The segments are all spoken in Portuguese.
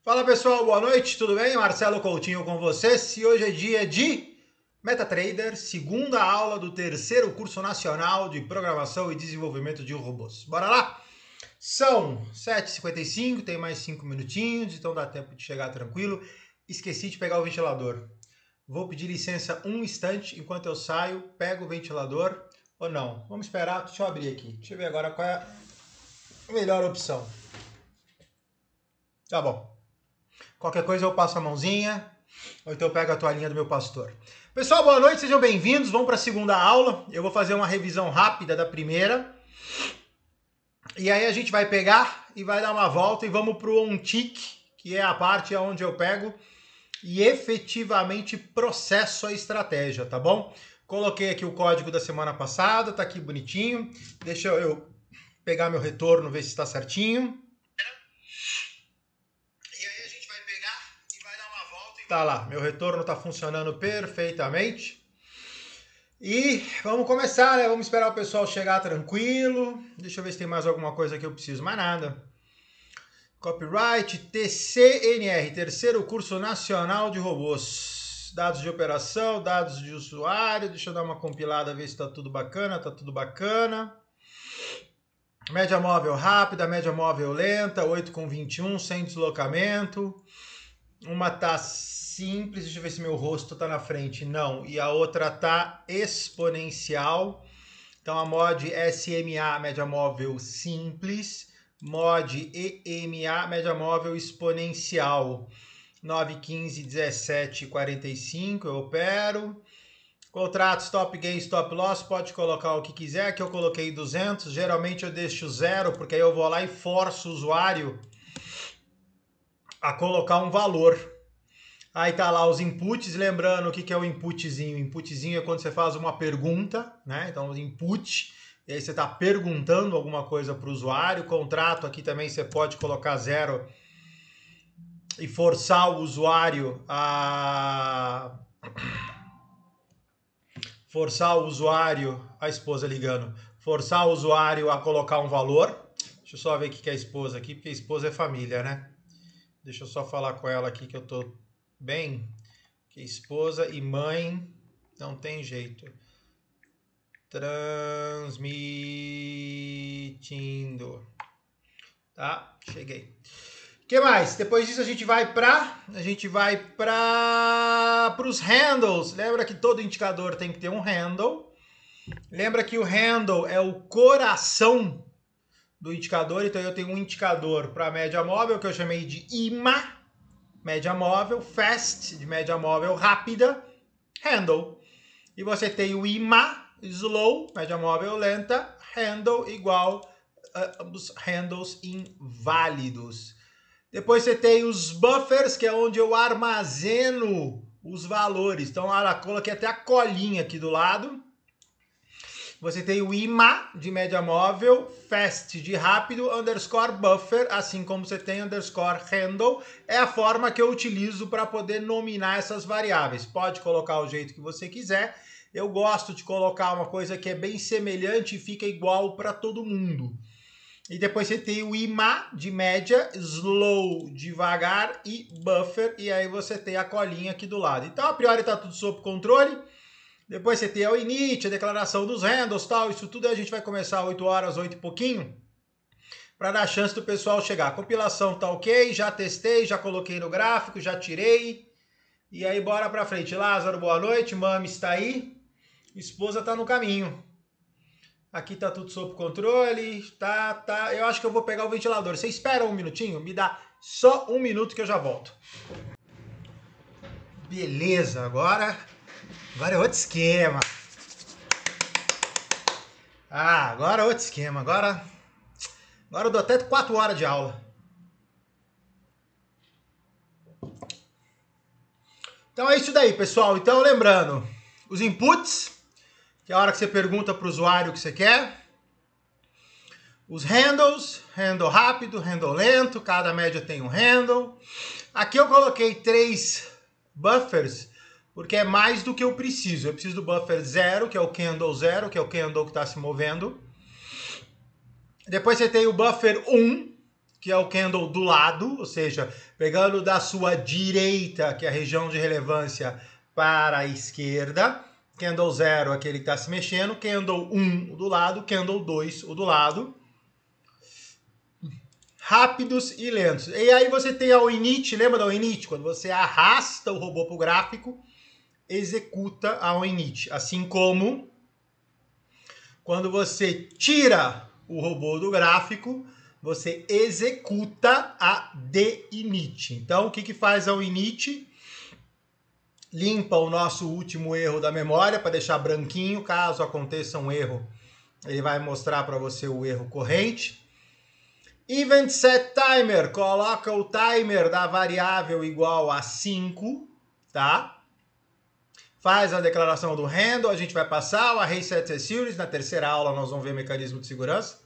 Fala pessoal, boa noite, tudo bem? Marcelo Coutinho com vocês e hoje é dia de MetaTrader, segunda aula do terceiro curso nacional de programação e desenvolvimento de robôs. Bora lá? São 7h55, tem mais 5 minutinhos, então dá tempo de chegar tranquilo. Esqueci de pegar o ventilador. Vou pedir licença um instante, enquanto eu saio, pego o ventilador ou não. Vamos esperar, deixa eu abrir aqui. Deixa eu ver agora qual é a melhor opção. Tá bom. Qualquer coisa eu passo a mãozinha, ou então eu pego a toalhinha do meu pastor. Pessoal, boa noite, sejam bem-vindos. Vamos para a segunda aula. Eu vou fazer uma revisão rápida da primeira. E aí a gente vai pegar e vai dar uma volta e vamos para o on-tick, que é a parte onde eu pego e efetivamente processo a estratégia, tá bom? Coloquei aqui o código da semana passada, tá aqui bonitinho. Deixa eu pegar meu retorno, ver se está certinho. Tá lá, meu retorno tá funcionando perfeitamente. E vamos começar, né? Vamos esperar o pessoal chegar tranquilo. Deixa eu ver se tem mais alguma coisa que eu preciso. Mais nada. Copyright TCNR, terceiro curso nacional de robôs. Dados de operação, dados de usuário. Deixa eu dar uma compilada, ver se tá tudo bacana. Tá tudo bacana. Média móvel rápida, média móvel lenta, 8,21, sem deslocamento. Uma tá simples, deixa eu ver se meu rosto tá na frente, não. E a outra tá exponencial. Então a mod SMA, média móvel simples. Mod EMA, média móvel exponencial. 9,15, 17, 45, eu opero. Contrato, stop gain, stop loss, pode colocar o que quiser, que eu coloquei 200. Geralmente eu deixo 0, porque aí eu vou lá e forço o usuário a colocar um valor. Aí tá lá os inputs, lembrando o que é o inputzinho. O inputzinho é quando você faz uma pergunta, né? Então, o input, e aí você está perguntando alguma coisa para o usuário. Contrato aqui também você pode colocar 0 e forçar o usuário a... a esposa ligando. Forçar o usuário a colocar um valor. Deixa eu só ver o que é a esposa aqui, porque a esposa é família, né? Deixa eu só falar com ela aqui que eu tô bem, que esposa e mãe não tem jeito. Transmitindo. Tá? Cheguei. O que mais? Depois disso a gente vai para os handles. Lembra que todo indicador tem que ter um handle. Lembra que o handle é o coração do indicador. Então eu tenho um indicador para média móvel que eu chamei de IMA. Média móvel, fast, de média móvel rápida, handle. E você tem o IMA, slow, média móvel lenta, handle igual os handles inválidos. Depois você tem os buffers, que é onde eu armazeno os valores. Então, olha, coloquei até a colinha aqui do lado. Você tem o IMA de média móvel, fast de rápido, underscore buffer, assim como você tem underscore handle, é a forma que eu utilizo para poder nominar essas variáveis. Pode colocar o jeito que você quiser. Eu gosto de colocar uma coisa que é bem semelhante e fica igual para todo mundo. E depois você tem o IMA de média, slow devagar e buffer, e aí você tem a colinha aqui do lado. Então a priori está tudo sob controle. Depois você tem o init, a declaração dos handles, tal, isso tudo a gente vai começar às 8 horas, 8 e pouquinho, para dar chance do pessoal chegar. A compilação tá ok, já testei, já coloquei no gráfico, já tirei. E aí bora para frente. Lázaro, boa noite, Mami está aí. Esposa tá no caminho. Aqui tá tudo sob controle, tá. Eu acho que eu vou pegar o ventilador. Você espera um minutinho? Me dá só um minuto que eu já volto. Beleza, agora é outro esquema. Agora é outro esquema. Agora eu dou até 4 horas de aula. Então é isso daí, pessoal. Então, lembrando, os inputs, que é a hora que você pergunta para o usuário o que você quer. Os handles, handle rápido, handle lento, cada média tem um handle. Aqui eu coloquei 3 buffers, porque é mais do que eu preciso. Eu preciso do buffer 0, que é o candle 0, que é o candle que está se movendo. Depois você tem o buffer 1, que é o candle do lado, ou seja, pegando da sua direita, que é a região de relevância, para a esquerda. Candle 0, aquele que está se mexendo. Candle 1, o do lado. Candle 2, o do lado. Rápidos e lentos. E aí você tem a Init, lembra da Init? Quando você arrasta o robô para o gráfico, executa a Init. Assim como quando você tira o robô do gráfico, você executa a Init. Então, o que faz a Init? Limpa o nosso último erro da memória para deixar branquinho. Caso aconteça um erro, ele vai mostrar para você o erro corrente. Event Set Timer, coloca o timer da variável igual a 5, tá? Faz a declaração do handle, a gente vai passar o Array Set Series, na terceira aula nós vamos ver mecanismo de segurança.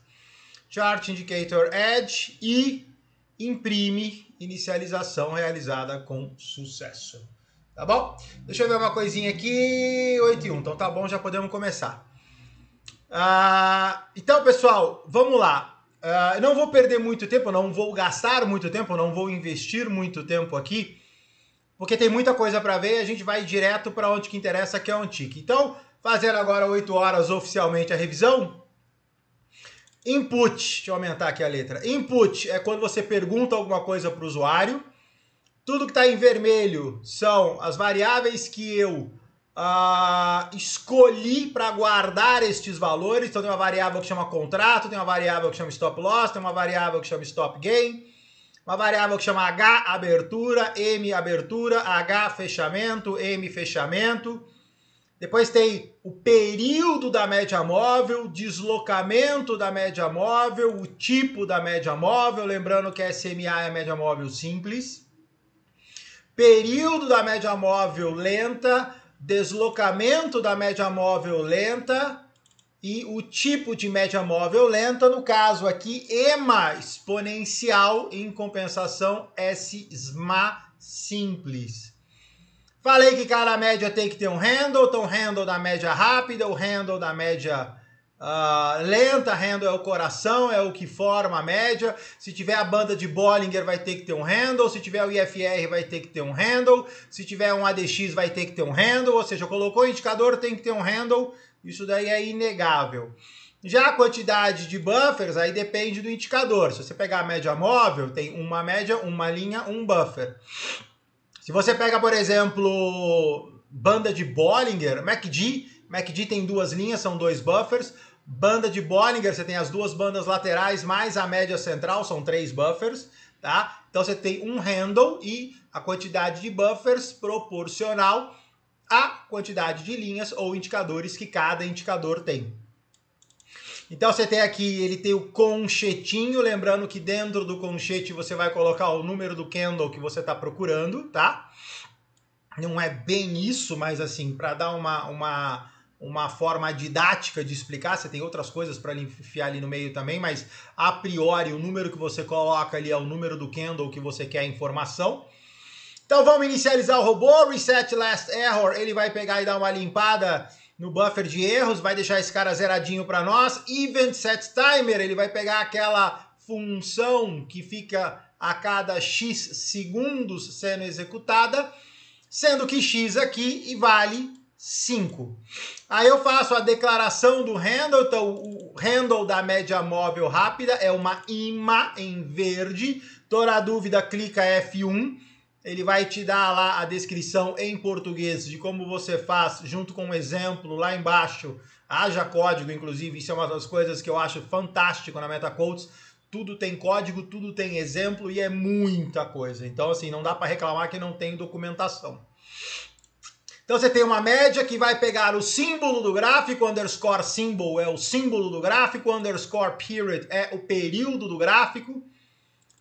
Chart Indicator Edge e imprime inicialização realizada com sucesso. Tá bom? Deixa eu ver uma coisinha aqui, 8 e 1, então tá bom, já podemos começar. Então, pessoal, vamos lá. Não vou perder muito tempo, não vou gastar muito tempo, não vou investir muito tempo aqui, porque tem muita coisa para ver e a gente vai direto para onde que interessa, que é o Antique. Então, fazendo agora 8 horas oficialmente a revisão. Input, deixa eu aumentar aqui a letra. Input é quando você pergunta alguma coisa para o usuário. Tudo que está em vermelho são as variáveis que eu escolhi para guardar estes valores. Então tem uma variável que chama contrato, tem uma variável que chama stop loss, tem uma variável que chama stop gain, uma variável que chama H abertura, M abertura, H fechamento, M fechamento. Depois tem o período da média móvel, deslocamento da média móvel, o tipo da média móvel, lembrando que a SMA é a média móvel simples. Período da média móvel lenta, deslocamento da média móvel lenta e o tipo de média móvel lenta, no caso aqui, EMA exponencial, em compensação SMA simples. Falei que cada média tem que ter um handle, então handle da média rápida, o handle da média lenta, handle é o coração, é o que forma a média. Se tiver a banda de Bollinger vai ter que ter um handle, se tiver o IFR vai ter que ter um handle, se tiver um ADX vai ter que ter um handle, ou seja, colocou o indicador tem que ter um handle, isso daí é inegável. Já a quantidade de buffers aí depende do indicador. Se você pegar a média móvel, tem uma média, uma linha, um buffer. Se você pega, por exemplo, banda de Bollinger, MACD tem duas linhas, são 2 buffers. Banda de Bollinger, você tem as duas bandas laterais mais a média central, são 3 buffers, tá? Então você tem um handle e a quantidade de buffers proporcional à quantidade de linhas ou indicadores que cada indicador tem. Então você tem aqui, ele tem o conchetinho, lembrando que dentro do conchete você vai colocar o número do candle que você está procurando, tá? Não é bem isso, mas assim, para dar uma forma didática de explicar, você tem outras coisas para enfiar ali no meio também, mas a priori o número que você coloca ali é o número do candle que você quer a informação. Então vamos inicializar o robô, Reset Last Error, ele vai pegar e dar uma limpada no buffer de erros, vai deixar esse cara zeradinho para nós. Event Set Timer, ele vai pegar aquela função que fica a cada X segundos sendo executada, sendo que X aqui vale 5. Aí eu faço a declaração do handle, então o handle da média móvel rápida é uma IMA em verde. Toda dúvida, clica F1. Ele vai te dar lá a descrição em português de como você faz, junto com um exemplo lá embaixo. Haja código, inclusive, isso é uma das coisas que eu acho fantástico na MetaQuotes. Tudo tem código, tudo tem exemplo e é muita coisa. Então, assim, não dá para reclamar que não tem documentação. Então, você tem uma média que vai pegar o símbolo do gráfico, underscore symbol é o símbolo do gráfico, underscore period é o período do gráfico.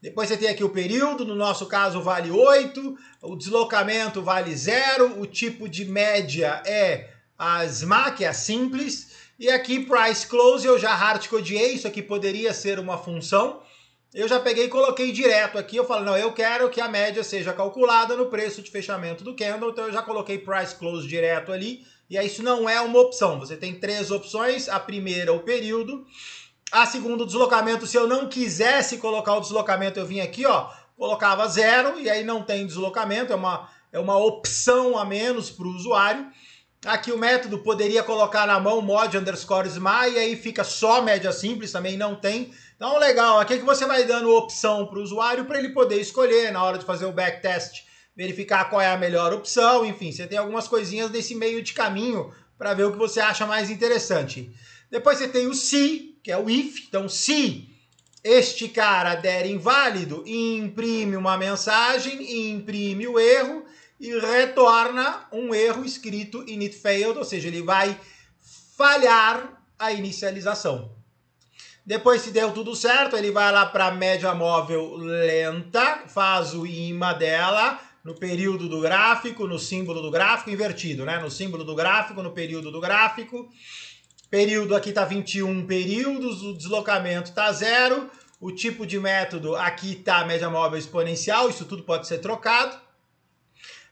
Depois você tem aqui o período, no nosso caso vale 8, o deslocamento vale 0, o tipo de média é a SMA, que é a simples, e aqui price close eu já hardcodeei, isso aqui poderia ser uma função, eu já peguei e coloquei direto aqui, eu falo, não, eu quero que a média seja calculada no preço de fechamento do candle, então eu já coloquei price close direto ali, e aí isso não é uma opção, você tem 3 opções, a primeira o período, A segundo deslocamento, se eu não quisesse colocar o deslocamento, eu vim aqui, ó, colocava 0 e aí não tem deslocamento, é uma opção a menos para o usuário. Aqui o método poderia colocar na mão mod_smi e aí fica só média simples, também não tem. Então legal, aqui é que você vai dando opção para o usuário para ele poder escolher na hora de fazer o backtest, verificar qual é a melhor opção, enfim, você tem algumas coisinhas nesse meio de caminho para ver o que você acha mais interessante. Depois você tem o se, que é o if, então se este cara der inválido, imprime uma mensagem, imprime o erro e retorna um erro escrito init failed, ou seja, ele vai falhar a inicialização. Depois, se deu tudo certo, ele vai lá para a média móvel lenta, faz o imã dela no período do gráfico, no símbolo do gráfico, invertido, né? No símbolo do gráfico, no período do gráfico. Período aqui está 21 períodos, o deslocamento está 0, o tipo de método aqui está a média móvel exponencial, isso tudo pode ser trocado.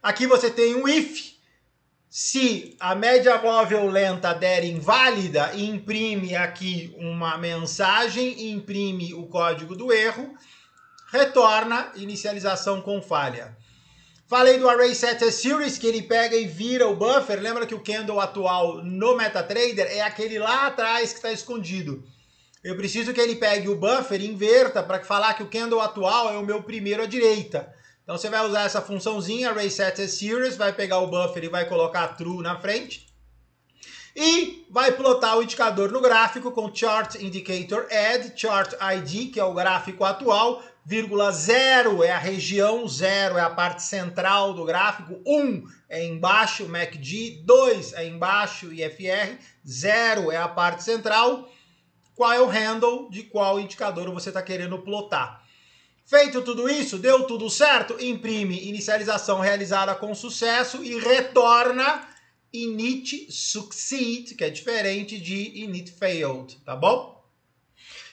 Aqui você tem um if, se a média móvel lenta der inválida, imprime aqui uma mensagem, imprime o código do erro, retorna inicialização com falha. Falei do Array Set as Series, que ele pega e vira o buffer. Lembra que o candle atual no MetaTrader é aquele lá atrás que está escondido. Eu preciso que ele pegue o buffer e inverta para falar que o candle atual é o meu primeiro à direita. Então você vai usar essa funçãozinha, Array Set as Series, vai pegar o buffer e vai colocar true na frente. E vai plotar o indicador no gráfico com Chart Indicator Add, Chart ID, que é o gráfico atual, 0 é a região, 0 é a parte central do gráfico, 1 é embaixo, MACD, 2 é embaixo, IFR, 0 é a parte central. Qual é o handle de qual indicador você está querendo plotar? Feito tudo isso, deu tudo certo, imprime inicialização realizada com sucesso e retorna init succeed, que é diferente de init failed, tá bom?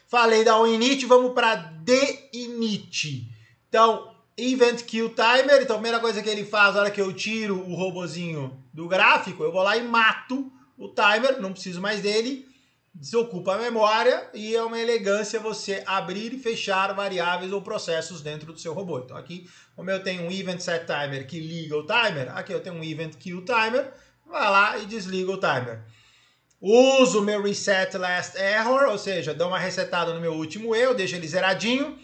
Falei da init, vamos para deinit. Então, event queue timer, então a primeira coisa que ele faz na hora que eu tiro o robozinho do gráfico, eu vou lá e mato o timer, não preciso mais dele, desocupa a memória e é uma elegância você abrir e fechar variáveis ou processos dentro do seu robô. Então aqui, como eu tenho um event set timer que liga o timer, aqui eu tenho um event queue timer, vai lá e desliga o timer. Uso o meu reset last error, ou seja, dou uma resetada no meu último erro, deixo ele zeradinho.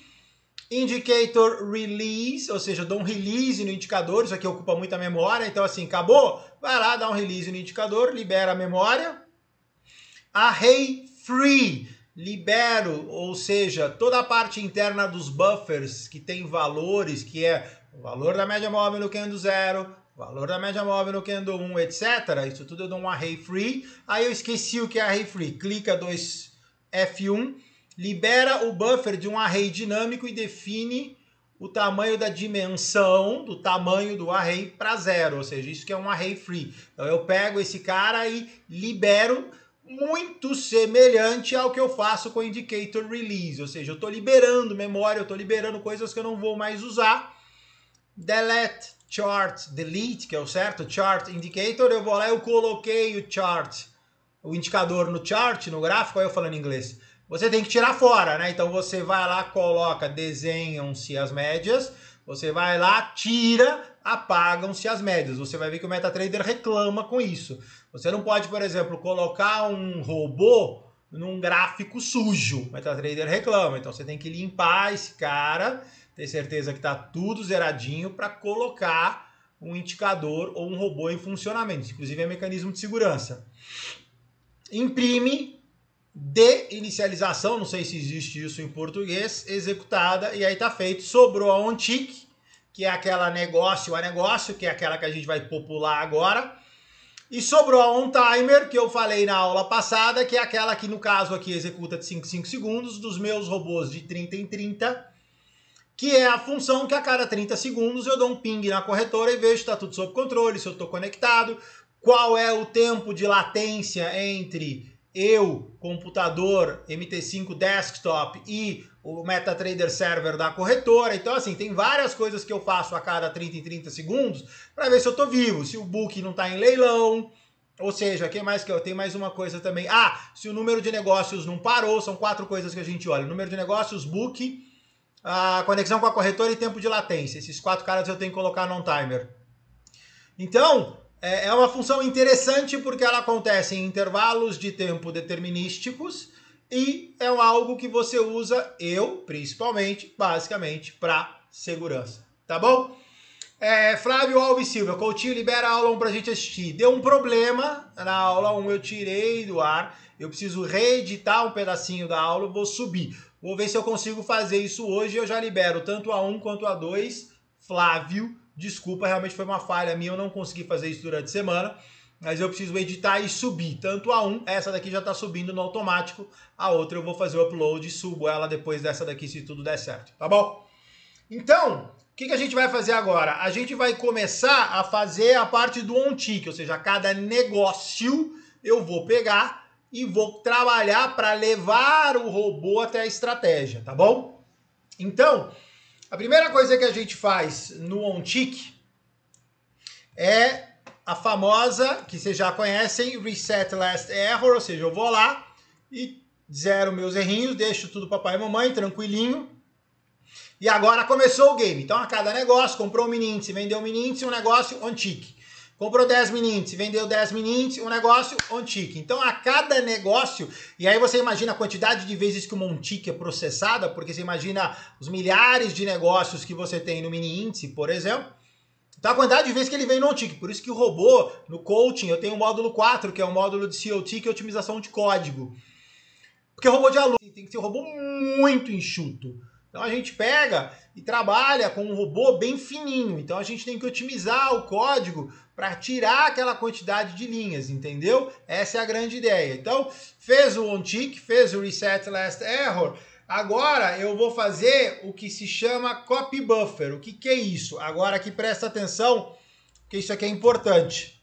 Indicator release, ou seja, dou um release no indicador, isso aqui ocupa muita memória, então assim, acabou, vai lá, dá um release no indicador, libera a memória. Array free, libero, ou seja, toda a parte interna dos buffers que tem valores, que é o valor da média móvel no candle 0, o valor da média móvel no candle 1, etc. Isso tudo eu dou um array free. Aí eu esqueci o que é array free. Clica 2 F1, libera o buffer de um array dinâmico e define o tamanho da dimensão do tamanho do array para 0, ou seja, isso que é um array free. Então eu pego esse cara e libero, muito semelhante ao que eu faço com o indicator release, ou seja, eu estou liberando memória, eu estou liberando coisas que eu não vou mais usar. Delete chart, delete, que é o certo, chart indicator, eu vou lá, eu coloquei o chart, o indicador no chart, no gráfico, aí eu falando em inglês, você tem que tirar fora, né? Então você vai lá, coloca, desenham-se as médias, você vai lá, tira, apagam-se as médias. Você vai ver que o MetaTrader reclama com isso. Você não pode, por exemplo, colocar um robô num gráfico sujo. O MetaTrader reclama. Então você tem que limpar esse cara, ter certeza que está tudo zeradinho para colocar um indicador ou um robô em funcionamento. Inclusive é mecanismo de segurança. Imprime de inicialização, não sei se existe isso em português, executada, e aí tá feito. Sobrou a onTick, que é aquela negócio a negócio, que é aquela que a gente vai popular agora, e sobrou a onTimer, que eu falei na aula passada, que é aquela que no caso aqui executa de 5 em 5 segundos, dos meus robôs de 30 em 30, que é a função que a cada 30 segundos eu dou um ping na corretora e vejo se está tudo sob controle, se eu estou conectado, qual é o tempo de latência entre eu, computador MT5 desktop e o MetaTrader server da corretora. Então assim, tem várias coisas que eu faço a cada 30 em 30 segundos para ver se eu estou vivo, se o book não está em leilão, Ou seja, que mais que eu tenho mais uma coisa também. Ah, se o número de negócios não parou, são 4 coisas que a gente olha. Número de negócios, book, a conexão com a corretora e tempo de latência. Esses 4 caras eu tenho que colocar no timer. Então, é uma função interessante porque ela acontece em intervalos de tempo determinísticos e é algo que você usa, eu principalmente, basicamente, para segurança. Tá bom? Flávio Alves Silva, Coutinho libera a aula 1 pra gente assistir. Deu um problema na aula 1, eu tirei do ar. Eu preciso reeditar um pedacinho da aula, vou subir. Vou ver se eu consigo fazer isso hoje. Eu já libero tanto a 1 quanto a 2. Flávio, desculpa, realmente foi uma falha minha. Eu não consegui fazer isso durante a semana. Mas eu preciso editar e subir. Tanto a 1, essa daqui já está subindo no automático. A outra eu vou fazer o upload e subo ela depois dessa daqui, se tudo der certo. Tá bom? Então, o que a gente vai fazer agora? A gente vai começar a fazer a parte do on-tick, ou seja, cada negócio eu vou pegar e vou trabalhar para levar o robô até a estratégia, tá bom? Então, a primeira coisa que a gente faz no on-tick é a famosa, que vocês já conhecem, Reset Last Error, ou seja, eu vou lá e zero meus errinhos, deixo tudo papai e mamãe, tranquilinho. E agora começou o game. Então, a cada negócio, comprou um mini índice, vendeu um mini índice, um negócio on-tick. Comprou 10 mini índices, vendeu 10 mini índices, um negócio on-tick. Então, a cada negócio, e aí você imagina a quantidade de vezes que uma on-tick é processada, porque você imagina os milhares de negócios que você tem no mini índice, por exemplo. Então, a quantidade de vezes que ele vem no on-tick. Por isso que o robô, no coaching, eu tenho o módulo 4, que é o módulo de COT, que é otimização de código. Porque o robô de aluno tem que ser um robô muito enxuto. Então a gente pega e trabalha com um robô bem fininho. Então a gente tem que otimizar o código para tirar aquela quantidade de linhas, entendeu? Essa é a grande ideia. Então, fez o on-tick, fez o reset last error. Agora eu vou fazer o que se chama copy buffer. O que é isso? Agora aqui presta atenção, porque isso aqui é importante.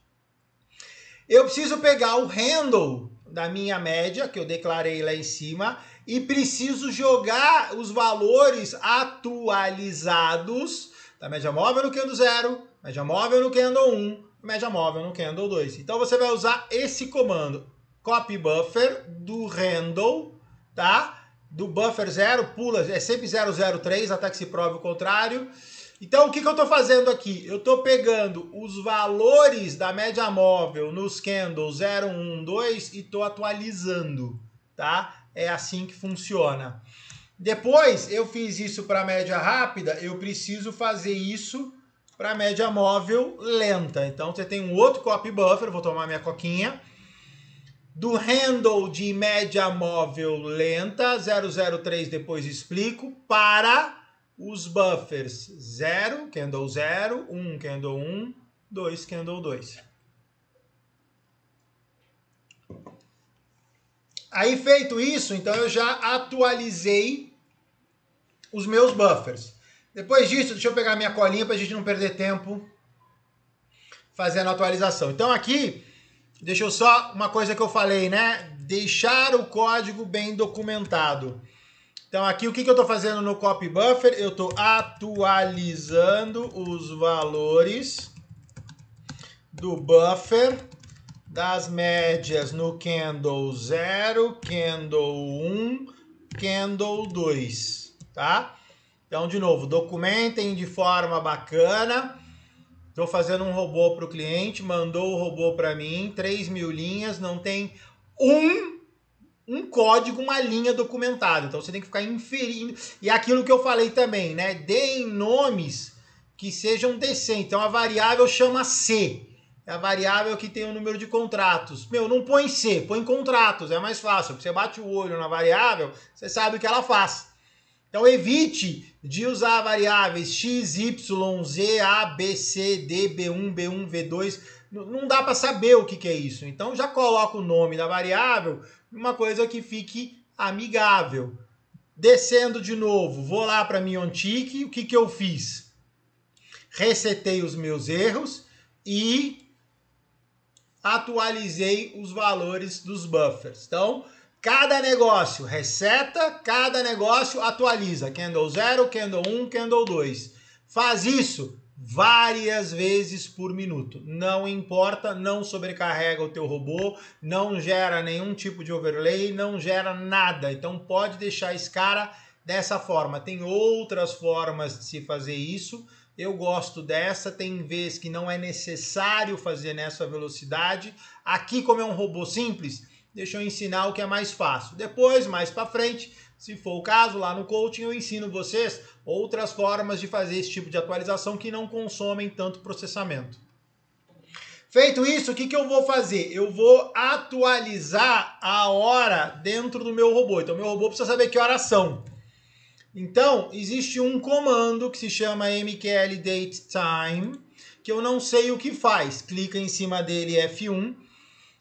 Eu preciso pegar o handle da minha média, que eu declarei lá em cima, e preciso jogar os valores atualizados da média móvel no candle 0, média móvel no candle 1, média móvel no candle 2. Então você vai usar esse comando, copy buffer do handle, tá? Do buffer 0, pula, é sempre 003 até que se prove o contrário. Então o que eu estou fazendo aqui? Eu estou pegando os valores da média móvel nos candles 0, 1, 2 e estou atualizando, tá? É assim que funciona. Depois eu fiz isso para a média rápida, eu preciso fazer isso para a média móvel lenta. Então você tem um outro copy buffer, vou tomar minha coquinha. Do handle de média móvel lenta, 003, depois explico, para os buffers 0, candle 0, 1, candle 1, 2, candle 2. Aí feito isso, então eu já atualizei os meus buffers. Depois disso, deixa eu pegar minha colinha para a gente não perder tempo fazendo a atualização. Então aqui, deixa eu só, uma coisa que eu falei, né? Deixar o código bem documentado. Então aqui o que eu estou fazendo no copy buffer? Eu estou atualizando os valores do buffer das médias no candle 0, candle 1, candle 2, tá? Então, de novo, documentem de forma bacana. Estou fazendo um robô para o cliente, mandou o robô para mim, 3.000 linhas, não tem um código, uma linha documentada. Então você tem que ficar inferindo. E aquilo que eu falei também, né? Deem nomes que sejam decentes. Então a variável chama C. É a variável que tem o número de contratos. Meu, não põe C, põe contratos, é mais fácil. Você bate o olho na variável, você sabe o que ela faz. Então evite de usar variáveis X, Y, Z, A, B, C, D, B1, B1, V2. Não dá para saber o que é isso. Então já coloca o nome da variável, uma coisa que fique amigável. Descendo de novo, vou lá para minha on-tick, o que eu fiz? Resetei os meus erros e atualizei os valores dos buffers. Então, cada negócio reseta, cada negócio atualiza. Candle 0, Candle 1, Candle 2. Faz isso várias vezes por minuto. Não importa, não sobrecarrega o teu robô, não gera nenhum tipo de overlay, não gera nada. Então pode deixar esse cara dessa forma. Tem outras formas de se fazer isso. Eu gosto dessa, tem vezes que não é necessário fazer nessa velocidade. Aqui, como é um robô simples, deixa eu ensinar o que é mais fácil. Depois, mais para frente, se for o caso, lá no coaching eu ensino vocês outras formas de fazer esse tipo de atualização que não consomem tanto processamento. Feito isso, o que eu vou fazer? Eu vou atualizar a hora dentro do meu robô. Então, meu robô precisa saber que horas são. Então, existe um comando que se chama mqlDateTime, que eu não sei o que faz. Clica em cima dele, F1,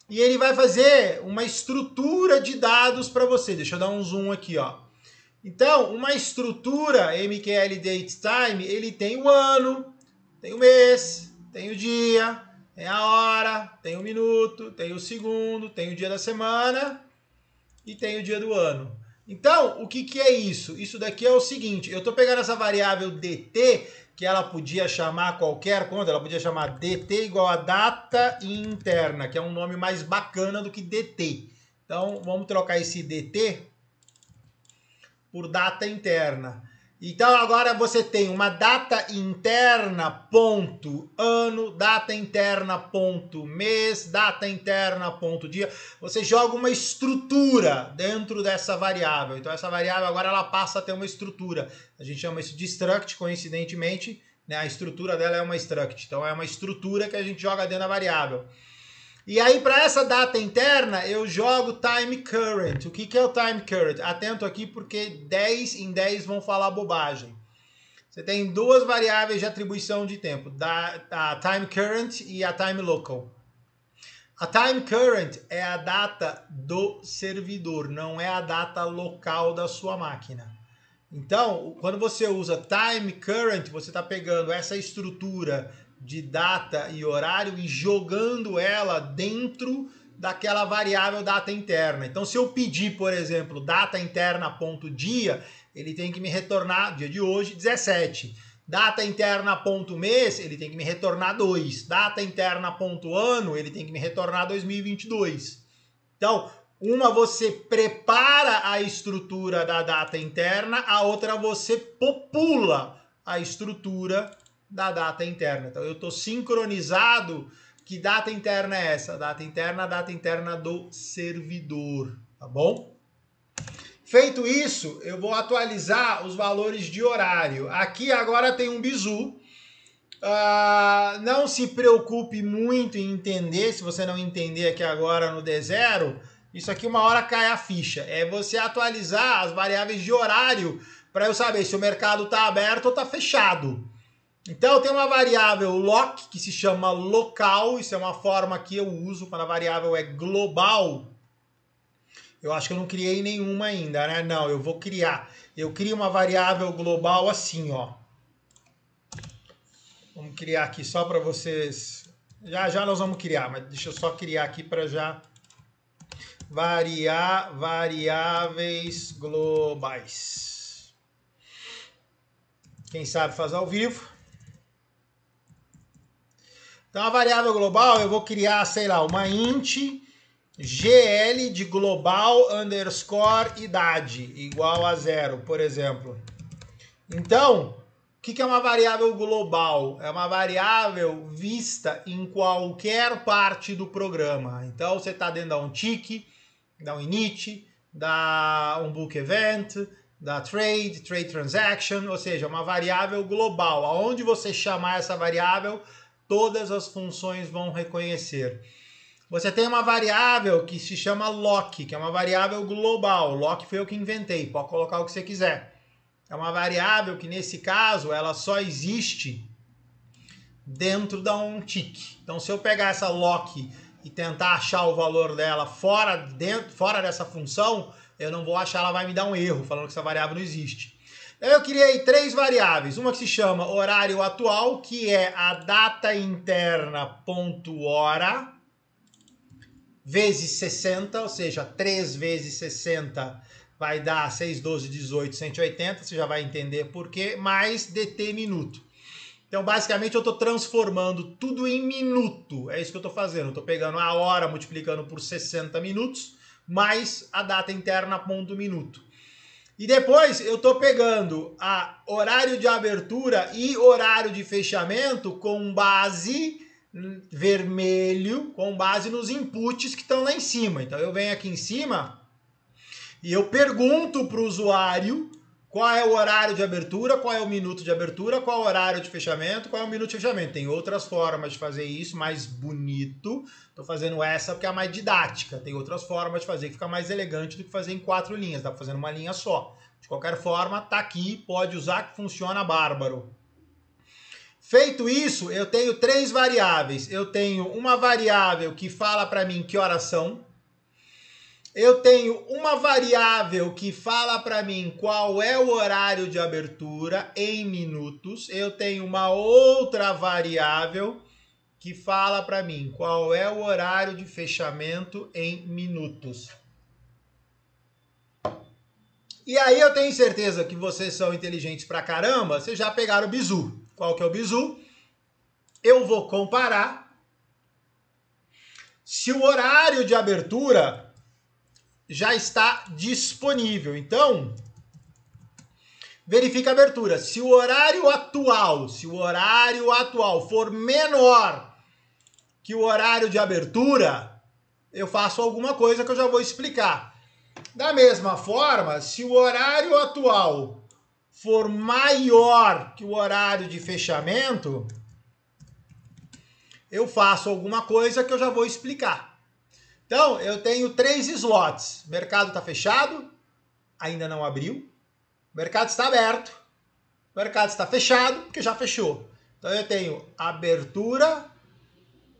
e ele vai fazer uma estrutura de dados para você. Deixa eu dar um zoom aqui, ó. Então, uma estrutura mqlDateTime, ele tem o ano, tem o mês, tem o dia, tem a hora, tem o minuto, tem o segundo, tem o dia da semana e tem o dia do ano. Então, o que é isso? Isso daqui é o seguinte, eu estou pegando essa variável dt, que ela podia chamar qualquer conta, ela podia chamar dt igual a data interna, que é um nome mais bacana do que dt. Então, vamos trocar esse dt por data interna. Então agora você tem uma data interna ponto ano, data interna ponto mês, data interna ponto dia. Você joga uma estrutura dentro dessa variável. Então essa variável agora ela passa a ter uma estrutura. A gente chama isso de struct, coincidentemente, né? A estrutura dela é uma struct. Então é uma estrutura que a gente joga dentro da variável. E aí, para essa data interna, eu jogo time current. O que é o time current? Atento aqui, porque 10 em 10 vão falar bobagem. Você tem duas variáveis de atribuição de tempo, a time current e a time local. A time current é a data do servidor, não é a data local da sua máquina. Então, quando você usa time current, você está pegando essa estrutura de data e horário e jogando ela dentro daquela variável data interna. Então, se eu pedir, por exemplo, data interna ponto dia, ele tem que me retornar, dia de hoje, 17. Data interna ponto mês, ele tem que me retornar 2. Data interna ponto ano, ele tem que me retornar 2022. Então, uma você prepara a estrutura da data interna, a outra você popula a estrutura da data interna. Então eu estou sincronizado. Que data interna é essa? Data interna do servidor, tá bom? Feito isso, eu vou atualizar os valores de horário. Aqui agora tem um bizu. Não se preocupe muito em entender, se você não entender aqui agora no D0, isso aqui uma hora cai a ficha. É você atualizar as variáveis de horário para eu saber se o mercado está aberto ou está fechado. Então tem uma variável lock que se chama local, isso é uma forma que eu uso quando a variável é global. Eu acho que eu não criei nenhuma ainda, né? Não, eu vou criar. Eu crio uma variável global assim, ó. Vamos criar aqui só para vocês. Já nós vamos criar, mas deixa eu só criar aqui para já variáveis globais. Quem sabe faz ao vivo. Então, a variável global, eu vou criar, sei lá, uma int gl de global underscore idade igual a 0, por exemplo. Então, o que é uma variável global? É uma variável vista em qualquer parte do programa. Então, você está dentro da um tick, da um init, da um book event, da trade transaction, ou seja, uma variável global. Aonde você chamar essa variável, todas as funções vão reconhecer. Você tem uma variável que se chama lock, que é uma variável global. Lock foi eu que inventei, pode colocar o que você quiser. É uma variável que, nesse caso, ela só existe dentro da um tick. Então, se eu pegar essa lock e tentar achar o valor dela fora dessa função, eu não vou achar, ela vai me dar um erro, falando que essa variável não existe. Eu criei 3 variáveis, uma que se chama horário atual, que é a data interna ponto hora, vezes 60, ou seja, 3 vezes 60 vai dar 6, 12, 18, 180, você já vai entender por quê, mais dt minuto. Então, basicamente, eu estou transformando tudo em minuto. É isso que eu estou fazendo. Eu estou pegando a hora, multiplicando por 60 minutos, mais a data interna ponto minuto. E depois eu estou pegando a horário de abertura e horário de fechamento com base vermelho, com base nos inputs que estão lá em cima. Então eu venho aqui em cima e eu pergunto para o usuário qual é o horário de abertura, qual é o minuto de abertura, qual é o horário de fechamento, qual é o minuto de fechamento. Tem outras formas de fazer isso, mais bonito. Estou fazendo essa porque é a mais didática. Tem outras formas de fazer que fica mais elegante do que fazer em 4 linhas. Dá para fazer uma linha só. De qualquer forma, tá aqui, pode usar que funciona bárbaro. Feito isso, eu tenho 3 variáveis. Eu tenho uma variável que fala para mim que horas são. Eu tenho uma variável que fala para mim qual é o horário de abertura em minutos. Eu tenho uma outra variável que fala para mim qual é o horário de fechamento em minutos. E aí eu tenho certeza que vocês são inteligentes pra caramba, vocês já pegaram o bizu. Qual que é o bizu? Eu vou comparar se o horário de abertura já está disponível. Então, verifica a abertura. Se o horário atual for menor que o horário de abertura, eu faço alguma coisa que eu já vou explicar. Da mesma forma, se o horário atual for maior que o horário de fechamento, eu faço alguma coisa que eu já vou explicar. Então, eu tenho 3 slots. O mercado está fechado, ainda não abriu. O mercado está aberto, o mercado está fechado, porque já fechou. Então, eu tenho abertura,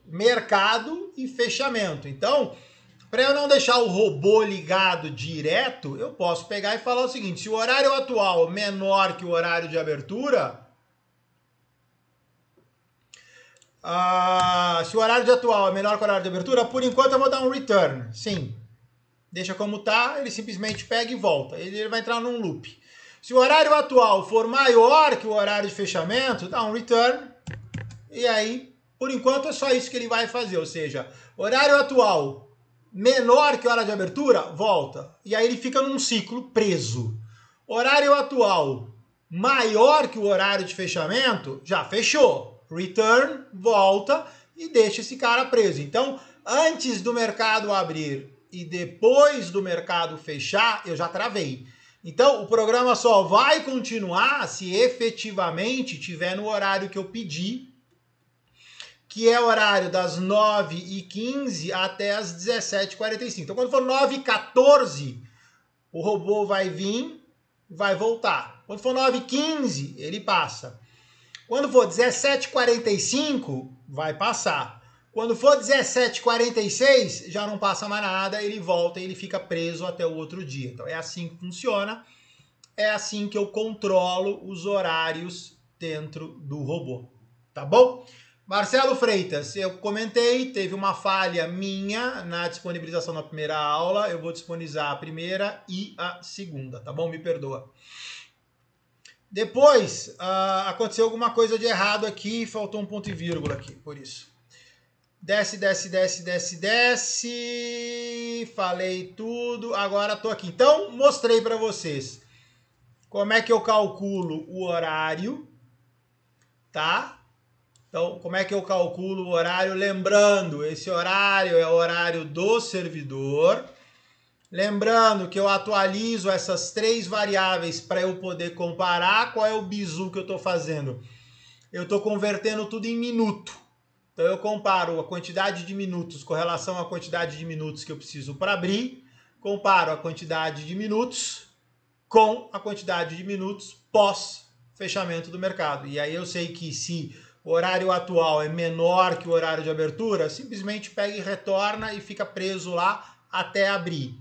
mercado e fechamento. Então, para eu não deixar o robô ligado direto, eu posso pegar e falar o seguinte: se o horário atual é menor que o horário de abertura, se o horário de atual é menor que o horário de abertura, por enquanto eu vou dar um return. Sim. Deixa como tá, ele simplesmente pega e volta. Ele vai entrar num loop. Se o horário atual for maior que o horário de fechamento, dá um return. E aí, por enquanto, é só isso que ele vai fazer. Ou seja, horário atual menor que a hora de abertura, volta. E aí ele fica num ciclo preso. Horário atual maior que o horário de fechamento, já fechou. Return, volta e deixa esse cara preso. Então, antes do mercado abrir e depois do mercado fechar, eu já travei. Então, o programa só vai continuar se efetivamente tiver no horário que eu pedi, que é o horário das 9h15 até as 17h45. Então, quando for 9h14, o robô vai vir, vai voltar. Quando for 9h15, ele passa. Quando for 17h45, vai passar. Quando for 17h46, já não passa mais nada, ele volta e ele fica preso até o outro dia. Então, é assim que funciona. É assim que eu controlo os horários dentro do robô. Tá bom? Marcelo Freitas, eu comentei, teve uma falha minha na disponibilização da primeira aula. Eu vou disponibilizar a primeira e a segunda, tá bom? Me perdoa. Depois, aconteceu alguma coisa de errado aqui, faltou um ponto e vírgula aqui, por isso. Desce, desce, desce, desce, desce. Falei tudo, agora tô aqui. Então, mostrei para vocês como é que eu calculo o horário, tá? Então, como é que eu calculo o horário? Lembrando, esse horário é o horário do servidor. Lembrando que eu atualizo essas 3 variáveis para eu poder comparar qual é o bizu que eu estou fazendo. Eu estou convertendo tudo em minuto. Então, eu comparo a quantidade de minutos com relação à quantidade de minutos que eu preciso para abrir. Comparo a quantidade de minutos com a quantidade de minutos pós-fechamento do mercado. E aí eu sei que se o horário atual é menor que o horário de abertura, simplesmente pega e retorna e fica preso lá até abrir.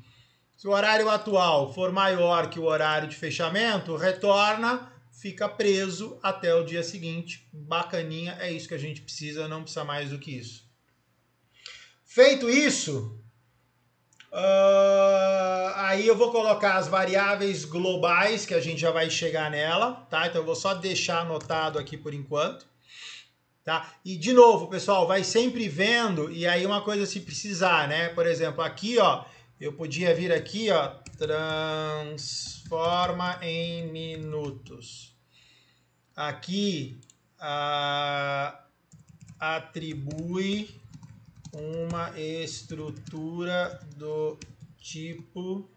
Se o horário atual for maior que o horário de fechamento, retorna, fica preso até o dia seguinte. Bacaninha, é isso que a gente precisa, não precisa mais do que isso. Feito isso, aí eu vou colocar as variáveis globais, que a gente já vai chegar nela, tá? Então eu vou só deixar anotado aqui por enquanto. Tá? E de novo, pessoal, vai sempre vendo, e aí uma coisa se precisar, né? Por exemplo, aqui, ó, eu podia vir aqui, ó, transforma em minutos. Aqui, atribui uma estrutura do tipo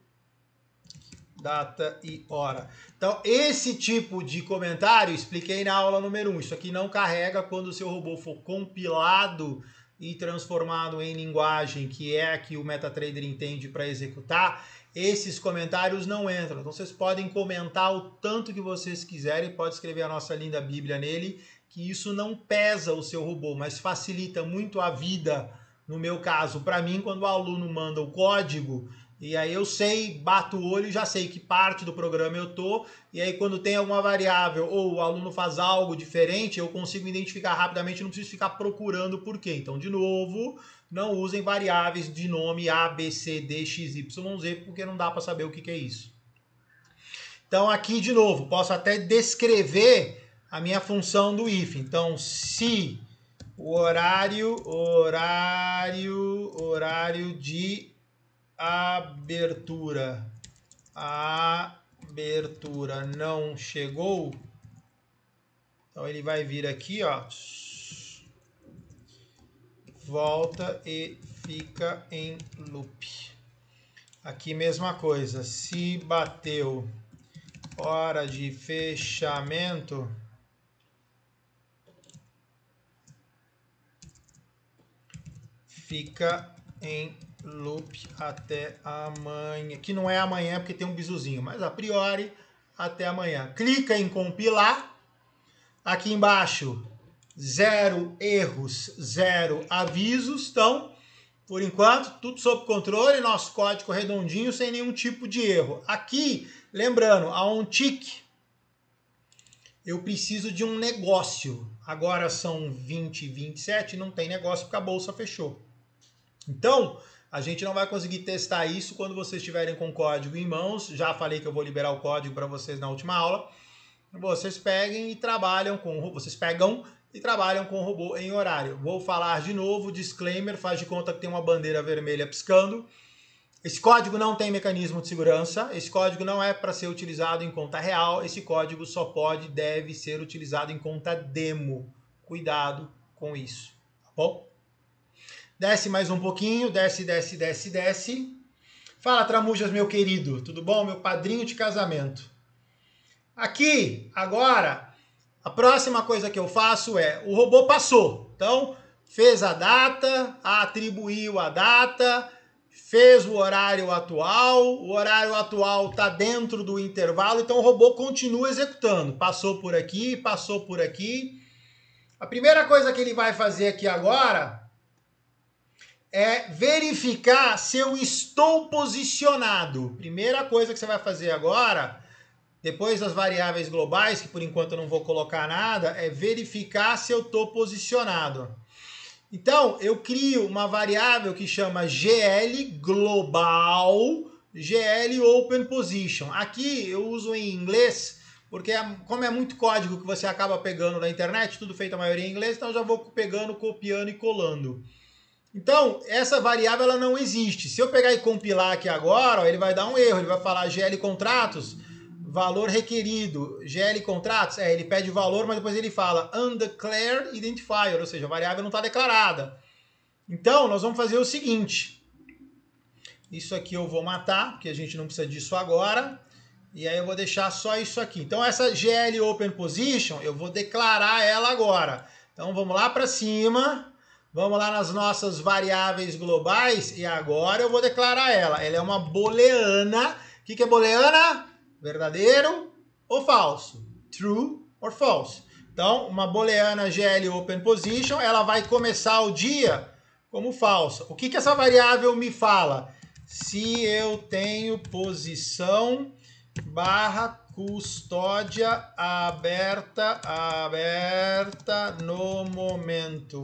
data e hora. Então, esse tipo de comentário, expliquei na aula número 1. Isso aqui não carrega quando o seu robô for compilado e transformado em linguagem, que é a que o MetaTrader entende para executar. Esses comentários não entram. Então, vocês podem comentar o tanto que vocês quiserem, pode escrever a nossa linda Bíblia nele, que isso não pesa o seu robô, mas facilita muito a vida. No meu caso, para mim, quando o aluno manda o código, e aí eu sei, bato o olho e já sei que parte do programa eu tô, e aí quando tem alguma variável ou o aluno faz algo diferente, eu consigo identificar rapidamente, não preciso ficar procurando por quê. Então, de novo, não usem variáveis de nome A, B, C, D, X, Y, Z, porque não dá para saber o que é isso. Então, aqui, de novo, posso até descrever a minha função do if. Então, se o horário de abertura não chegou, então ele vai vir aqui, ó, volta e fica em loop. Aqui mesma coisa, se bateu hora de fechamento, fica em loop até amanhã, que não é amanhã porque tem um bisuzinho, mas a priori até amanhã. Clica em compilar, aqui embaixo 0 erros, 0 avisos, então por enquanto tudo sob controle, nosso código redondinho sem nenhum tipo de erro. Aqui, lembrando, a OnTick eu preciso de um negócio, agora são 20h27, não tem negócio porque a bolsa fechou. Então, a gente não vai conseguir testar isso quando vocês estiverem com o código em mãos. Já falei que eu vou liberar o código para vocês na última aula. Vocês pegam e trabalham com o robô em horário. Vou falar de novo, disclaimer, faz de conta que tem uma bandeira vermelha piscando. Esse código não tem mecanismo de segurança, esse código não é para ser utilizado em conta real, esse código só deve ser utilizado em conta demo. Cuidado com isso, tá bom? Desce mais um pouquinho, desce. Fala, Tramujas, meu querido, tudo bom? Meu padrinho de casamento. Aqui, agora, a próxima coisa que eu faço é, o robô passou. Então, fez a data, atribuiu a data, fez o horário atual está dentro do intervalo, então o robô continua executando. Passou por aqui. A primeira coisa que ele vai fazer aqui agora é verificar se eu estou posicionado. Primeira coisa que você vai fazer agora, depois das variáveis globais, que por enquanto eu não vou colocar nada, é verificar se eu estou posicionado. Então, eu crio uma variável que chama GL global, GL open position. Aqui eu uso em inglês, porque como é muito código que você acaba pegando na internet, tudo feito a maioria em inglês, então eu já vou pegando, copiando e colando. Então, essa variável ela não existe. Se eu pegar e compilar aqui agora, ó, ele vai dar um erro, ele vai falar GL contratos, valor requerido, GL contratos, ele pede o valor, mas depois ele fala undeclared identifier, ou seja, a variável não está declarada. Então, nós vamos fazer o seguinte, isso aqui eu vou matar, porque a gente não precisa disso agora, e aí eu vou deixar só isso aqui. Então, essa GL open position, eu vou declarar ela agora. Então, vamos lá para cima, vamos lá nas nossas variáveis globais, e agora eu vou declarar ela. Ela é uma booleana. O que é booleana? Verdadeiro ou falso? True or false? Então, uma booleana GL open position, ela vai começar o dia como falso. O que essa variável me fala? Se eu tenho posição barra custódia aberta no momento.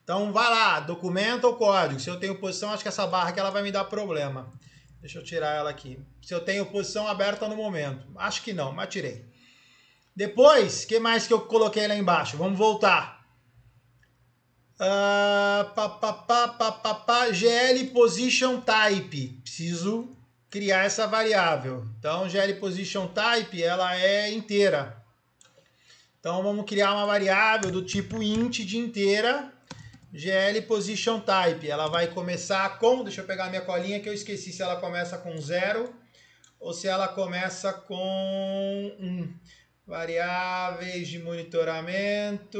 Então, vai lá, documenta o código. Se eu tenho posição, acho que essa barra aqui ela vai me dar problema. Deixa eu tirar ela aqui. Se eu tenho posição aberta no momento. Acho que não, mas tirei. Depois, o que mais que eu coloquei lá embaixo? Vamos voltar. GL Position Type. Preciso criar essa variável. Então, GL Position Type, ela é inteira. Então, vamos criar uma variável do tipo int de inteira. GL Position Type. Ela vai começar com... Deixa eu pegar minha colinha que eu esqueci se ela começa com 0 ou se ela começa com 1. Variáveis de monitoramento,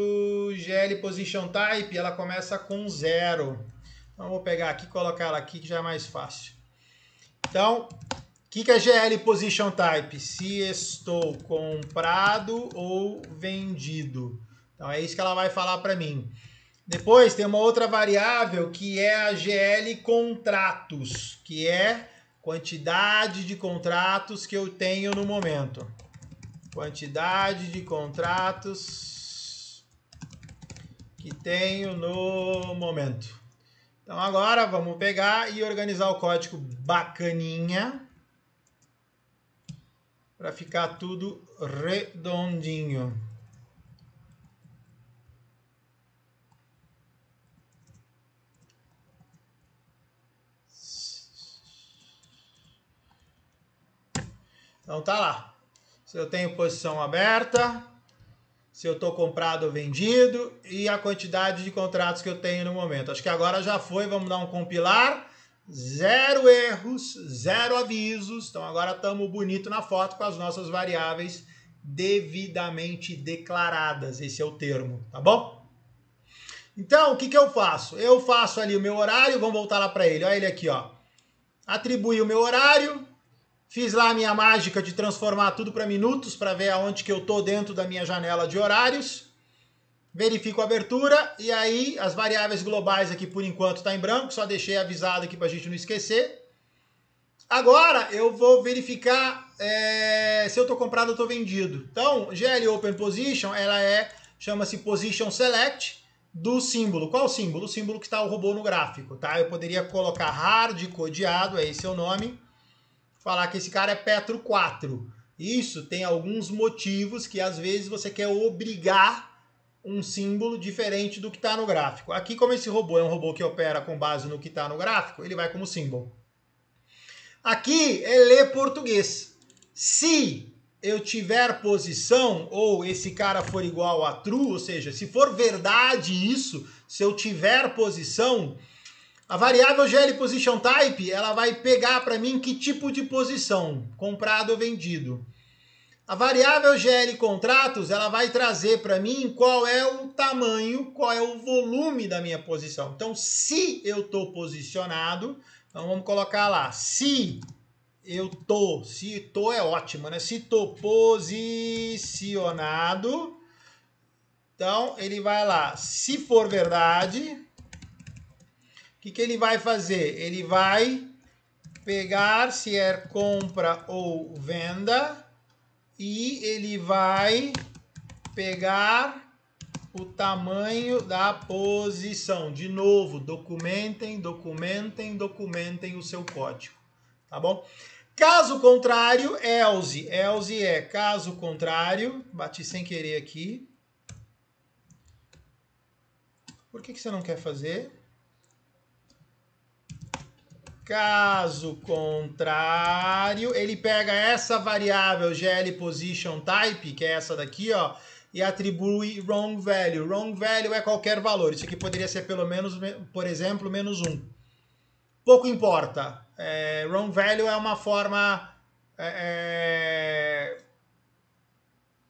GL Position Type, ela começa com 0. Então, vou pegar aqui e colocar ela aqui, que já é mais fácil. Então, o que é GL Position Type? Se estou comprado ou vendido. Então, é isso que ela vai falar para mim. Depois, tem uma outra variável que é a GL Contratos, que é quantidade de contratos que eu tenho no momento. Quantidade de contratos que tenho no momento. Então agora vamos pegar e organizar o código bacaninha para ficar tudo redondinho. Então tá lá. Se eu tenho posição aberta, se eu estou comprado ou vendido e a quantidade de contratos que eu tenho no momento. Acho que agora já foi, vamos dar um compilar. 0 erros, 0 avisos. Então agora estamos bonito na foto com as nossas variáveis devidamente declaradas. Esse é o termo, tá bom? Então, o que eu faço? Eu faço ali o meu horário, vamos voltar lá para ele. Olha ele aqui, ó. Atribuí o meu horário. Fiz lá a minha mágica de transformar tudo para minutos, para ver aonde que eu estou dentro da minha janela de horários. Verifico a abertura e aí as variáveis globais aqui por enquanto está em branco, só deixei avisado aqui para a gente não esquecer. Agora eu vou verificar se eu estou comprado ou estou vendido. Então, GL Open Position, ela chama-se Position Select do símbolo. Qual símbolo? O símbolo que está o robô no gráfico, tá? Eu poderia colocar hard codeado, esse é o nome. Falar que esse cara é Petro 4. Isso tem alguns motivos que às vezes você quer obrigar um símbolo diferente do que está no gráfico. Aqui, como esse robô é um robô que opera com base no que está no gráfico, ele vai como símbolo. Aqui é ler português. Se eu tiver posição, ou esse cara for igual a true, ou seja, se for verdade isso, se eu tiver posição... A variável GL Position Type, ela vai pegar para mim que tipo de posição, comprado ou vendido. A variável GL Contratos, ela vai trazer para mim qual é o tamanho, qual é o volume da minha posição. Então, se eu estou posicionado, então vamos colocar lá, se tô é ótimo, né? Se estou posicionado, então ele vai lá, se for verdade... O que ele vai fazer? Ele vai pegar se é compra ou venda e ele vai pegar o tamanho da posição. De novo, documentem o seu código, tá bom? Caso contrário, else. Else é caso contrário. Bati sem querer aqui. Por que você não quer fazer? Caso contrário, ele pega essa variável GL Position Type, que é essa daqui, ó, e atribui wrong value. Wrong value é qualquer valor. Isso aqui poderia ser pelo menos, por exemplo, -1. Pouco importa. Wrong value é uma forma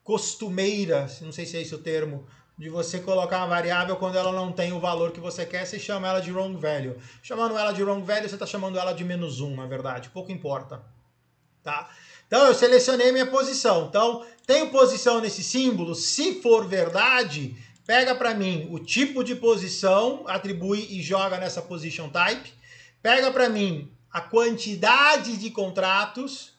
costumeira, não sei se é esse o termo, de você colocar uma variável quando ela não tem o valor que você quer, você chama ela de wrong value. Chamando ela de wrong value, você está chamando ela de -1, na verdade. Pouco importa. Tá? Então, eu selecionei minha posição. Então, tenho posição nesse símbolo. Se for verdade, pega para mim o tipo de posição, atribui e joga nessa position type. Pega para mim a quantidade de contratos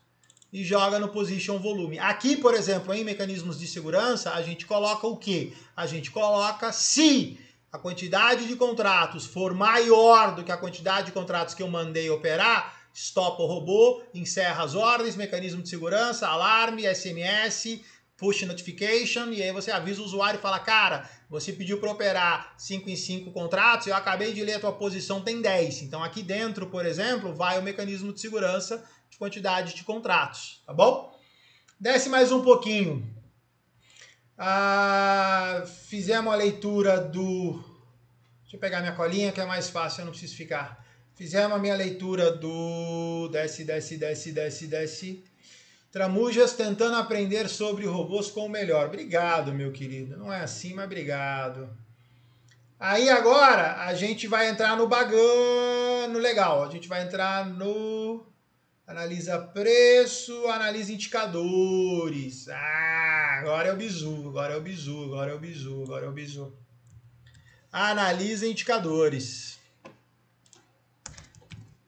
e joga no position volume. Aqui, por exemplo, em mecanismos de segurança, a gente coloca o quê? A gente coloca se a quantidade de contratos for maior do que a quantidade de contratos que eu mandei operar, stopa o robô, encerra as ordens, mecanismo de segurança, alarme, SMS, push notification, e aí você avisa o usuário e fala, cara, você pediu para operar 5 em 5 contratos, eu acabei de ler a tua posição, tem 10. Então aqui dentro, por exemplo, vai o mecanismo de segurança de quantidade de contratos, tá bom? Desce mais um pouquinho. Fizemos a leitura do... Deixa eu pegar minha colinha que é mais fácil, eu não preciso ficar. Fizemos a minha leitura do... Desce. Tramujas tentando aprender sobre robôs com o melhor. Obrigado, meu querido. Não é assim, mas obrigado. Aí agora a gente vai entrar no bagano legal. A gente vai entrar no... Analisa preço, analisa indicadores. Agora é o bizu, agora é o bizu. Analisa indicadores.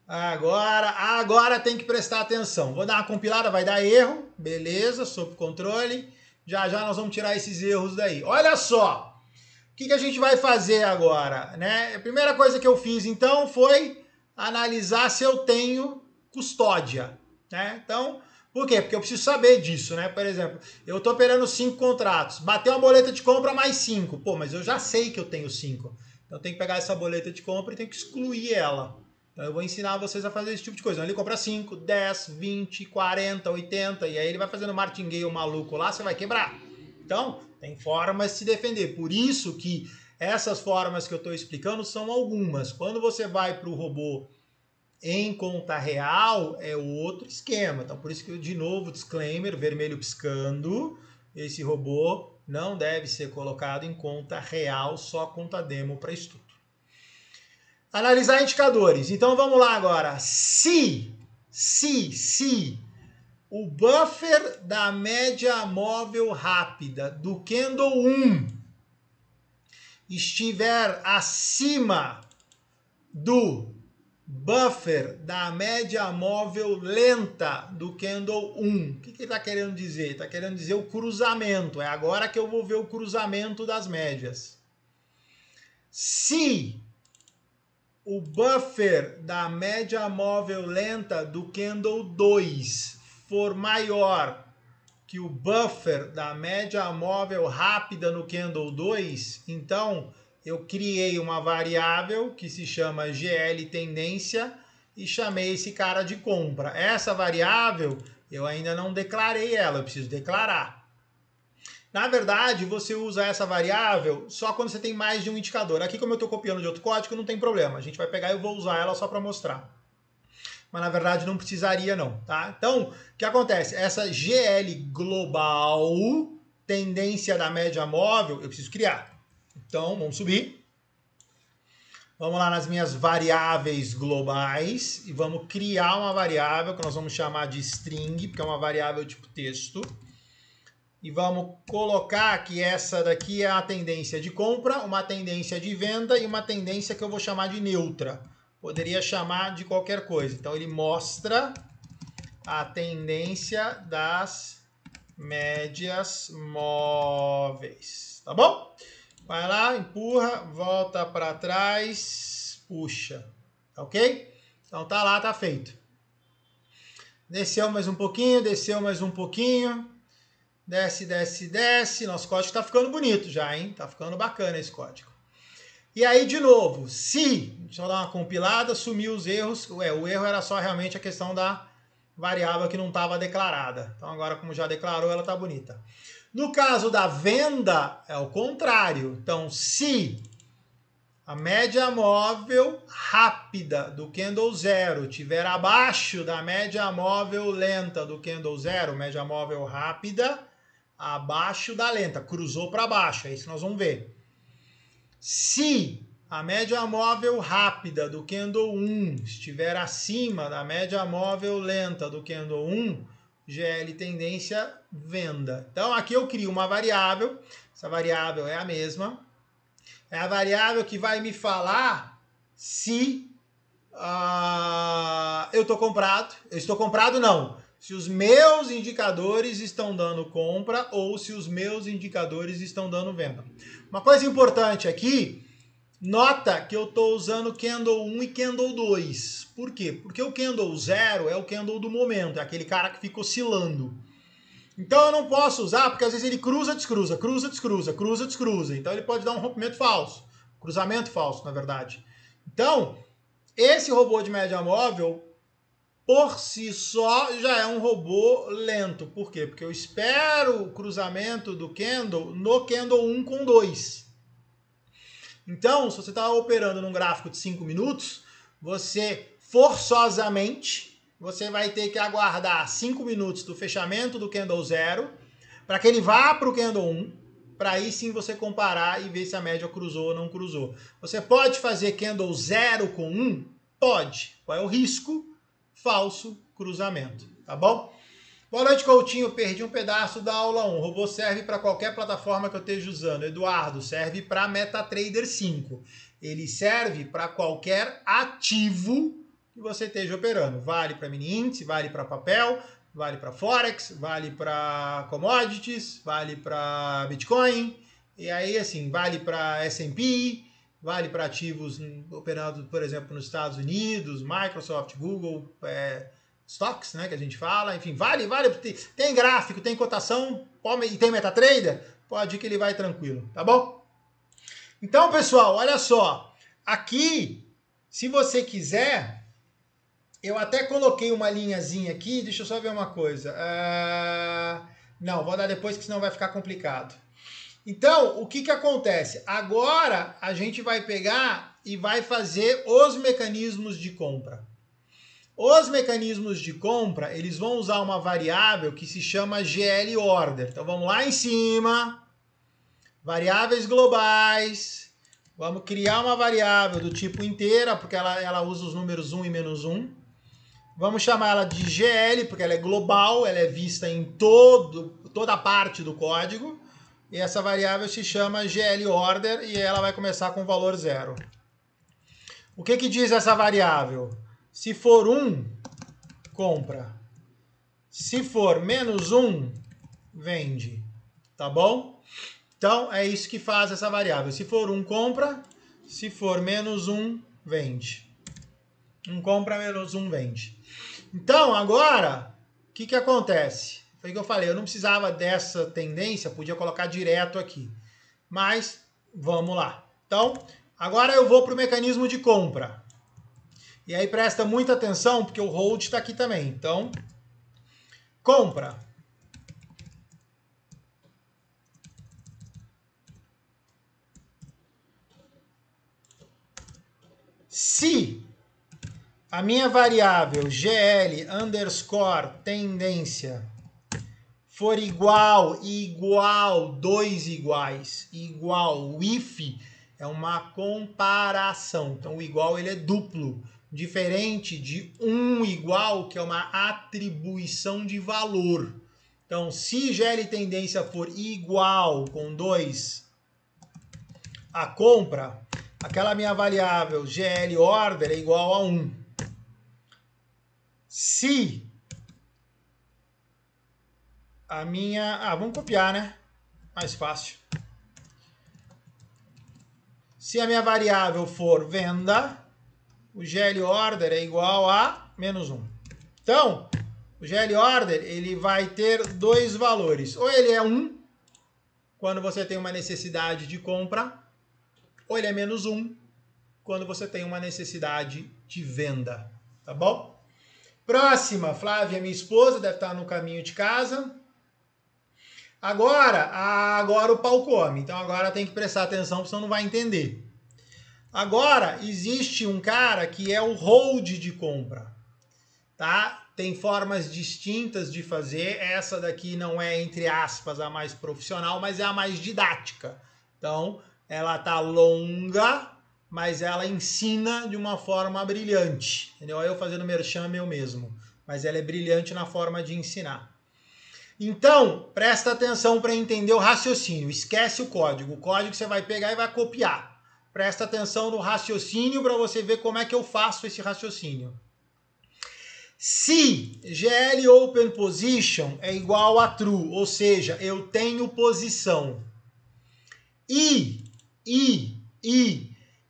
Agora tem que prestar atenção. Vou dar uma compilada, vai dar erro. Beleza, sob controle. Já nós vamos tirar esses erros daí. Olha só. O que a gente vai fazer agora, né? A primeira coisa que eu fiz, então, foi analisar se eu tenho custódia, né? Então, por quê? Porque eu preciso saber disso, né? Por exemplo, eu estou operando 5 contratos. Bateu uma boleta de compra mais 5. Pô, mas eu já sei que eu tenho 5. Então, eu tenho que pegar essa boleta de compra e tenho que excluir ela. Então eu vou ensinar vocês a fazer esse tipo de coisa. Então, ele compra 5, 10, 20, 40, 80, e aí ele vai fazendo martingale maluco lá, você vai quebrar. Então, tem formas de se defender. Por isso que essas formas que eu estou explicando são algumas. Quando você vai para o robô em conta real, é outro esquema. Então, por isso que, de novo, disclaimer, vermelho piscando, esse robô não deve ser colocado em conta real, só conta demo para estudo. Analisar indicadores. Então vamos lá agora. Se o buffer da média móvel rápida do candle 1 estiver acima do buffer da média móvel lenta do candle 1, o que ele está querendo dizer? Está querendo dizer o cruzamento. É agora que eu vou ver o cruzamento das médias. Se o buffer da média móvel lenta do candle 2 for maior que o buffer da média móvel rápida no candle 2, então eu criei uma variável que se chama GL tendência e chamei esse cara de compra. Essa variável eu ainda não declarei ela, eu preciso declarar. Na verdade, você usa essa variável só quando você tem mais de um indicador. Aqui, como eu estou copiando de outro código, não tem problema. A gente vai pegar e eu vou usar ela só para mostrar. Mas, na verdade, não precisaria não, tá? Então, o que acontece? Essa GL global, tendência da média móvel, eu preciso criar. Então, vamos subir. Vamos lá nas minhas variáveis globais e vamos criar uma variável que nós vamos chamar de string, porque é uma variável tipo texto. E vamos colocar que essa daqui é a tendência de compra, uma tendência de venda e uma tendência que eu vou chamar de neutra. Poderia chamar de qualquer coisa. Então ele mostra a tendência das médias móveis. Tá bom? Vai lá, empurra, volta para trás, puxa. Tá ok? Então tá lá, tá feito. Desceu mais um pouquinho, desceu mais um pouquinho. Desce. Nosso código tá ficando bonito já, hein? Tá ficando bacana esse código. E aí, de novo, deixa eu dar uma compilada, sumiu os erros. O erro era só realmente a questão da variável que não estava declarada. Então agora, como já declarou, ela tá bonita. No caso da venda, é o contrário. Então, se a média móvel rápida do candle 0 estiver abaixo da média móvel lenta do candle 0, média móvel rápida abaixo da lenta, cruzou para baixo, é isso que nós vamos ver. Se a média móvel rápida do candle 1 estiver acima da média móvel lenta do candle 1, GL tendência venda. Então aqui eu crio uma variável, essa variável é a mesma, é a variável que vai me falar se eu estou comprado não. Se os meus indicadores estão dando compra ou se os meus indicadores estão dando venda. Uma coisa importante aqui, nota que eu estou usando Candle 1 e Candle 2. Por quê? Porque o Candle 0 é o Candle do momento, é aquele cara que fica oscilando. Então eu não posso usar, porque às vezes ele cruza, descruza, cruza, descruza, cruza, descruza. Então ele pode dar um rompimento falso, cruzamento falso, na verdade. Então, esse robô de média móvel, por si só, já é um robô lento. Por quê? Porque eu espero o cruzamento do candle no candle 1 com 2. Então, se você está operando num gráfico de 5 minutos, você forçosamente, você vai ter que aguardar 5 minutos do fechamento do candle 0 para que ele vá para o candle 1, para aí sim você comparar e ver se a média cruzou ou não cruzou. Você pode fazer candle 0 com 1? Pode. Qual é o risco? Falso cruzamento, tá bom? Boa noite, Coutinho. Perdi um pedaço da aula 1. O robô serve para qualquer plataforma que eu esteja usando. Eduardo, serve para MetaTrader 5. Ele serve para qualquer ativo que você esteja operando. Vale para mini índice, vale para papel, vale para Forex, vale para commodities, vale para Bitcoin. E aí, assim, vale para S&P, vale para ativos operados, por exemplo, nos Estados Unidos, Microsoft, Google, stocks, né, que a gente fala, enfim, vale, tem gráfico, tem cotação, e tem MetaTrader, pode ir que ele vai tranquilo, tá bom? Então, pessoal, olha só, aqui, se você quiser, eu até coloquei uma linhazinha aqui, deixa eu só ver uma coisa, não, vou dar depois que senão vai ficar complicado. Então, o que acontece? Agora, a gente vai pegar e vai fazer os mecanismos de compra. Os mecanismos de compra, eles vão usar uma variável que se chama GL Order. Então vamos lá em cima, variáveis globais, vamos criar uma variável do tipo inteira, porque ela usa os números 1 e menos 1. Vamos chamar ela de GL, porque ela é global, ela é vista em toda a parte do código. E essa variável se chama GL Order e ela vai começar com o valor 0. O que diz essa variável? Se for 1, compra. Se for menos 1, vende. Tá bom? Então, é isso que faz essa variável. Se for 1, compra. Se for menos 1, vende. 1 compra, menos 1 vende. Então, agora, o que acontece? Foi o que eu falei, eu não precisava dessa tendência, podia colocar direto aqui. Mas, vamos lá. Então, agora eu vou para o mecanismo de compra. E aí presta muita atenção, porque o hold está aqui também. Então, compra. Se a minha variável GL underscore tendência for igual, dois iguais, igual, o if é uma comparação. Então, o igual ele é duplo. Diferente de um igual, que é uma atribuição de valor. Então, se GL tendência for igual com 2 a compra, aquela minha variável GL order é igual a 1. Se a minha... vamos copiar, né? Mais fácil. Se a minha variável for venda, o GL order é igual a menos 1. Então, o GL order ele vai ter dois valores. Ou ele é 1, quando você tem uma necessidade de compra, ou ele é menos 1, quando você tem uma necessidade de venda. Tá bom? Próxima, Flávia, minha esposa, deve estar no caminho de casa. Agora o pau come. Então agora tem que prestar atenção, porque senão não vai entender. Agora, existe um cara que é o hold de compra, tá? Tem formas distintas de fazer. Essa daqui não é, entre aspas, a mais profissional, mas é a mais didática. Então, ela tá longa, mas ela ensina de uma forma brilhante. Entendeu? Eu fazendo merchan meu mesmo, mas ela é brilhante na forma de ensinar. Então, presta atenção para entender o raciocínio. Esquece o código. O código você vai pegar e vai copiar. Presta atenção no raciocínio para você ver como é que eu faço esse raciocínio. Se GL Open Position é igual a True, ou seja, eu tenho posição, e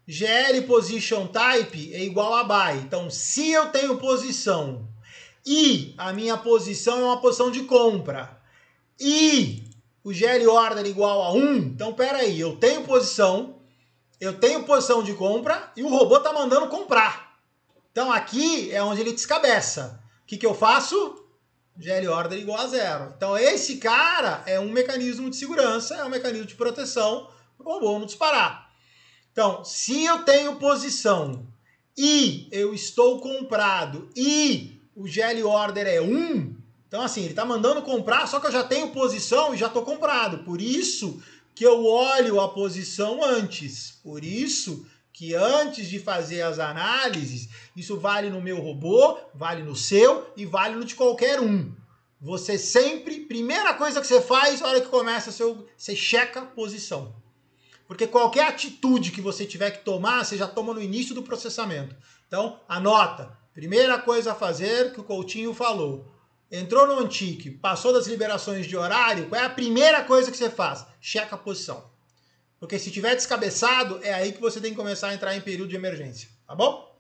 GL Position Type é igual a Buy. Então, se eu tenho posição e a minha posição é uma posição de compra, e o GL order igual a 1, então peraí, eu tenho posição de compra e o robô está mandando comprar. Então aqui é onde ele descabeça. O que eu faço? GL order igual a 0. Então esse cara é um mecanismo de segurança, é um mecanismo de proteção para o robô não disparar. Então, se eu tenho posição e eu estou comprado e o GL order é 1, então assim, ele está mandando comprar, só que eu já tenho posição e já estou comprado. Por isso que eu olho a posição antes. Por isso que antes de fazer as análises, isso vale no meu robô, vale no seu e vale no de qualquer um. Você sempre, primeira coisa que você faz, na hora que começa, você checa a posição. Porque qualquer atitude que você tiver que tomar, você já toma no início do processamento. Então, anota. Primeira coisa a fazer, que o Coutinho falou. Entrou no Antique, passou das liberações de horário, qual é a primeira coisa que você faz? Checa a posição. Porque se tiver descabeçado, é aí que você tem que começar a entrar em período de emergência. Tá bom?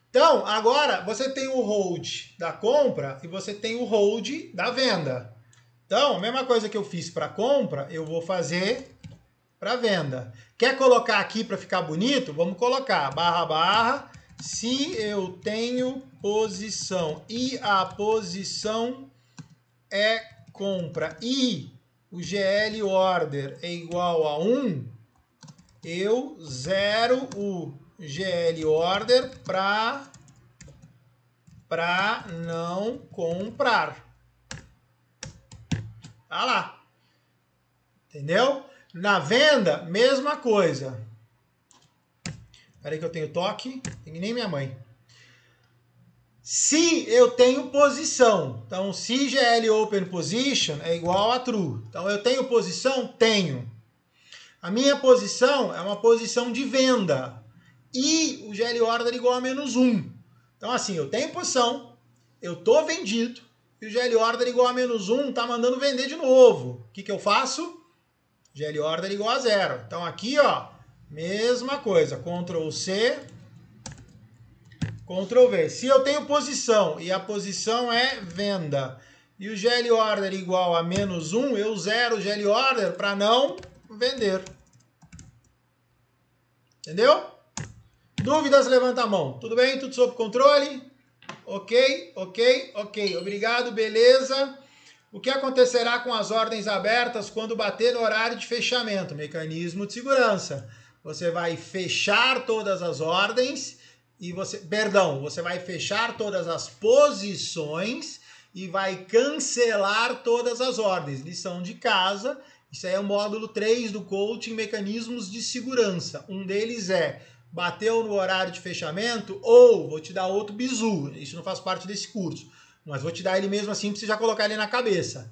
Então, agora, você tem o hold da compra e você tem o hold da venda. Então, a mesma coisa que eu fiz para compra, eu vou fazer para venda. Quer colocar aqui para ficar bonito? Vamos colocar barra, se eu tenho posição e a posição é compra e o GL order é igual a 1, eu zero o GL order para não comprar. Tá lá. Entendeu? Na venda, mesma coisa. Espera aí que eu tenho toque. Tem nem minha mãe. Se eu tenho posição, então se GL Open Position é igual a True. Então eu tenho posição? Tenho. A minha posição é uma posição de venda. E o GL Order é igual a -1. Então assim, eu tenho posição, eu estou vendido, e o GL Order é igual a -1 está mandando vender de novo. O que eu faço? GL order igual a 0. Então aqui, ó, mesma coisa. Ctrl C, Ctrl V. Se eu tenho posição e a posição é venda e o GL order igual a -1, eu zero o GL order para não vender. Entendeu? Dúvidas, levanta a mão. Tudo bem? Tudo sob controle? Ok. Obrigado, beleza. O que acontecerá com as ordens abertas quando bater no horário de fechamento? Mecanismo de segurança. Você vai fechar todas as ordens e você vai fechar todas as posições e vai cancelar todas as ordens. Lição de casa. Isso aí é o módulo 3 do coaching, mecanismos de segurança. Um deles é bateu no horário de fechamento ou vou te dar outro bizu. Isso não faz parte desse curso. Mas vou te dar ele mesmo assim para você já colocar ele na cabeça.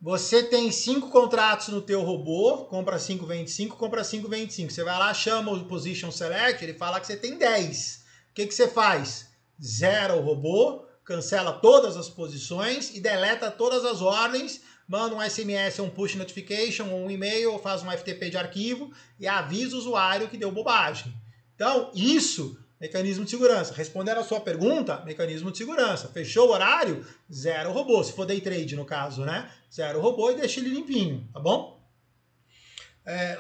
Você tem 5 contratos no teu robô, compra 5, vende 5, compra 5, vende 5. Você vai lá, chama o Position Select, ele fala que você tem 10. O que você faz? Zera o robô, cancela todas as posições e deleta todas as ordens, manda um SMS, um push notification, ou um e-mail, ou faz um FTP de arquivo e avisa o usuário que deu bobagem. Então, isso... Mecanismo de segurança. Respondendo a sua pergunta, mecanismo de segurança. Fechou o horário? Zero o robô. Se for day trade, no caso, né? Zero o robô e deixa ele limpinho, tá bom?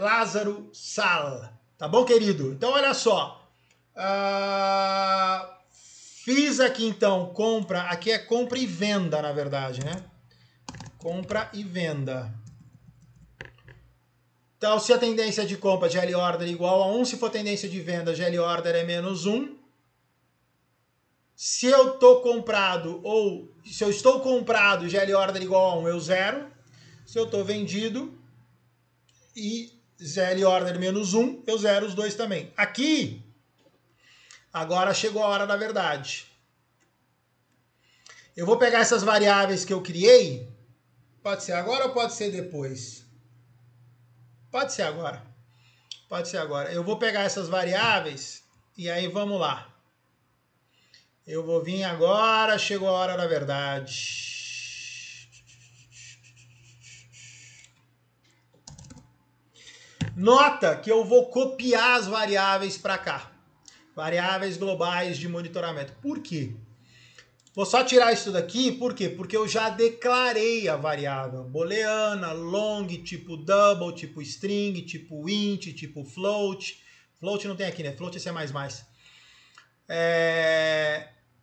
Lázaro Sal. Tá bom, querido? Então, olha só. Fiz aqui, então, compra. Aqui é compra e venda, na verdade, né? Compra e venda. Então, se a tendência de compra GL order é igual a 1, se for tendência de venda, GL order é -1. Se eu estou comprado ou se eu estou comprado, GL order igual a 1, eu zero. Se eu estou vendido e GL order -1, eu zero os dois também. Aqui, agora chegou a hora da verdade. Eu vou pegar essas variáveis que eu criei. Pode ser agora ou pode ser depois? Pode ser agora. Pode ser agora. Eu vou pegar essas variáveis e aí vamos lá. Eu vou vir agora, chegou a hora da verdade. Nota que eu vou copiar as variáveis para cá. Variáveis globais de monitoramento. Por quê? Vou só tirar isso daqui, por quê? Porque eu já declarei a variável booleana, long, tipo double, tipo string, tipo int, tipo float. Float não tem aqui, né? Float é C++.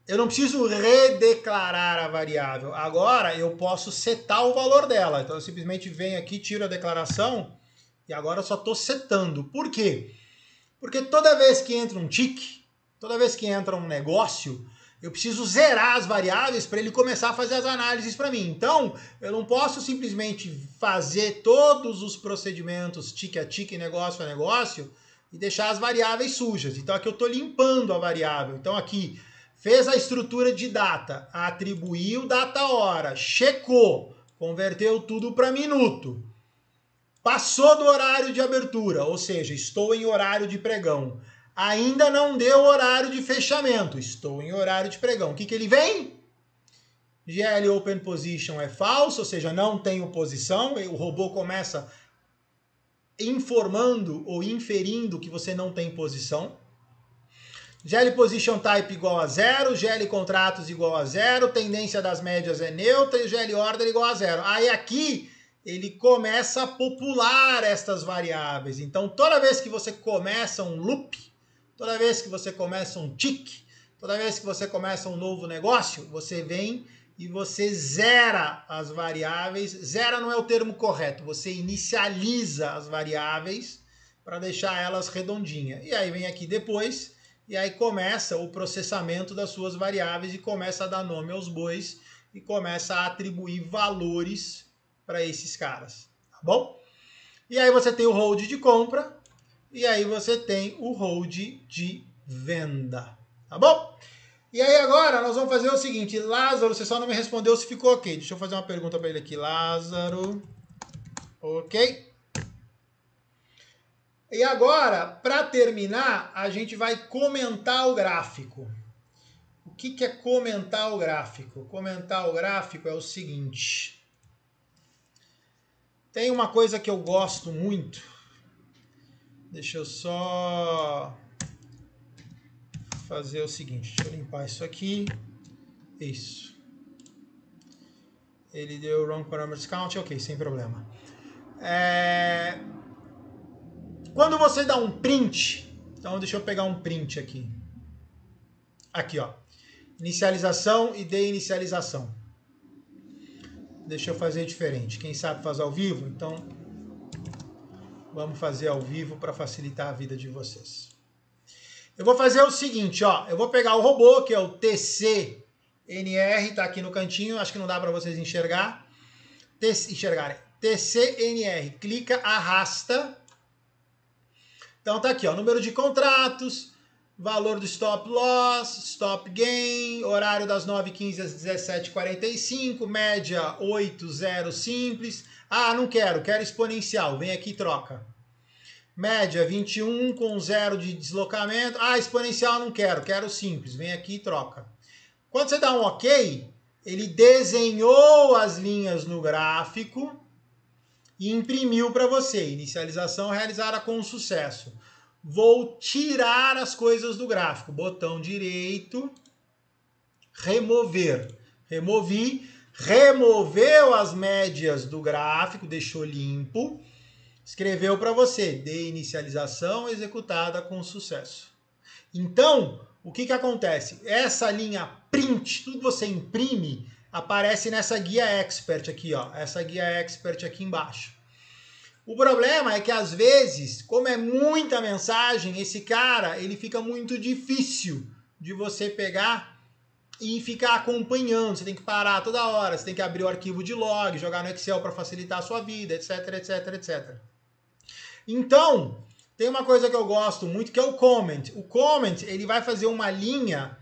Eu não preciso redeclarar a variável. Agora eu posso setar o valor dela. Então eu simplesmente venho aqui, tiro a declaração e agora eu só estou setando. Por quê? Porque toda vez que entra um tick, toda vez que entra um negócio, eu preciso zerar as variáveis para ele começar a fazer as análises para mim. Então, eu não posso simplesmente fazer todos os procedimentos tick a tick, negócio a negócio, e deixar as variáveis sujas. Então, aqui eu estou limpando a variável. Então, aqui, fez a estrutura de data, atribuiu data hora, checou, converteu tudo para minuto. Passou do horário de abertura, ou seja, estou em horário de pregão. Ainda não deu horário de fechamento, estou em horário de pregão. O que ele vem? GL Open Position é falso, ou seja, não tenho posição. O robô começa informando ou inferindo que você não tem posição. GL Position Type igual a 0, GL Contratos igual a 0, tendência das médias é neutra e GL Order igual a 0. Aí aqui ele começa a popular estas variáveis. Então toda vez que você começa um loop, toda vez que você começa um tick, toda vez que você começa um novo negócio, você vem e você zera as variáveis. Zera não é o termo correto, você inicializa as variáveis para deixar elas redondinhas. E aí vem aqui depois, e aí começa o processamento das suas variáveis e começa a dar nome aos bois e começa a atribuir valores para esses caras, tá bom? E aí você tem o hold de compra e aí você tem o hold de venda, tá bom? E aí agora nós vamos fazer o seguinte, Lázaro, você só não me respondeu se ficou ok. Deixa eu fazer uma pergunta para ele aqui, Lázaro, ok? E agora, para terminar, a gente vai comentar o gráfico. O que é comentar o gráfico? Comentar o gráfico é o seguinte. Tem uma coisa que eu gosto muito. Deixa eu só fazer o seguinte. Deixa eu limpar isso aqui. Isso. Ele deu wrong parameters count. Ok, sem problema. Quando você dá um print, então deixa eu pegar um print aqui. Aqui, ó. Inicialização e deinicialização. Deixa eu fazer diferente. Quem sabe fazer ao vivo, então vamos fazer ao vivo para facilitar a vida de vocês. Eu vou fazer o seguinte, ó. Eu vou pegar o robô, que é o TCNR, tá aqui no cantinho, acho que não dá para vocês enxergarem. TCNR, clica, arrasta. Então tá aqui, ó, número de contratos, valor do stop loss, stop gain, horário das 9h15 às 17h45, média 8,0 simples. Ah, não quero exponencial, vem aqui e troca. Média 21 com 0 de deslocamento. Ah, exponencial não quero simples, vem aqui e troca. Quando você dá um OK, ele desenhou as linhas no gráfico e imprimiu para você. Inicialização realizada com sucesso. Vou tirar as coisas do gráfico. Botão direito, remover. Removi, removeu as médias do gráfico, deixou limpo. Escreveu para você, deinicialização executada com sucesso. Então, o que acontece? Essa linha print, tudo que você imprime, aparece nessa guia expert aqui, ó. Essa guia expert aqui embaixo. O problema é que às vezes, como é muita mensagem, esse cara, ele fica muito difícil de você pegar e ficar acompanhando. Você tem que parar toda hora, você tem que abrir o arquivo de log, jogar no Excel para facilitar a sua vida, etc, etc, etc. Então, tem uma coisa que eu gosto muito, que é o comment. O comment, ele vai fazer uma linha...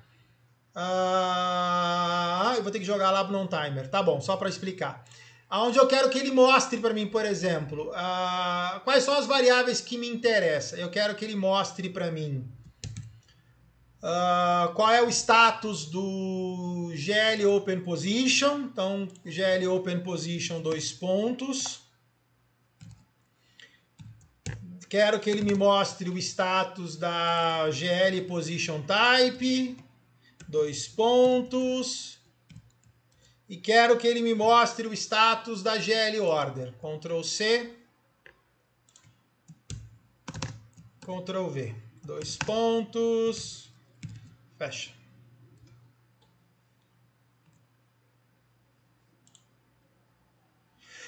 eu vou ter que jogar lá no non-timer. Tá bom, só para explicar. Onde eu quero que ele mostre para mim, por exemplo, quais são as variáveis que me interessam. Eu quero que ele mostre para mim qual é o status do GL Open Position. Então, GL Open Position, 2 pontos. Quero que ele me mostre o status da GL Position Type, 2 pontos. e quero que ele me mostre o status da GL Order. Ctrl C, Ctrl V. 2 pontos, fecha.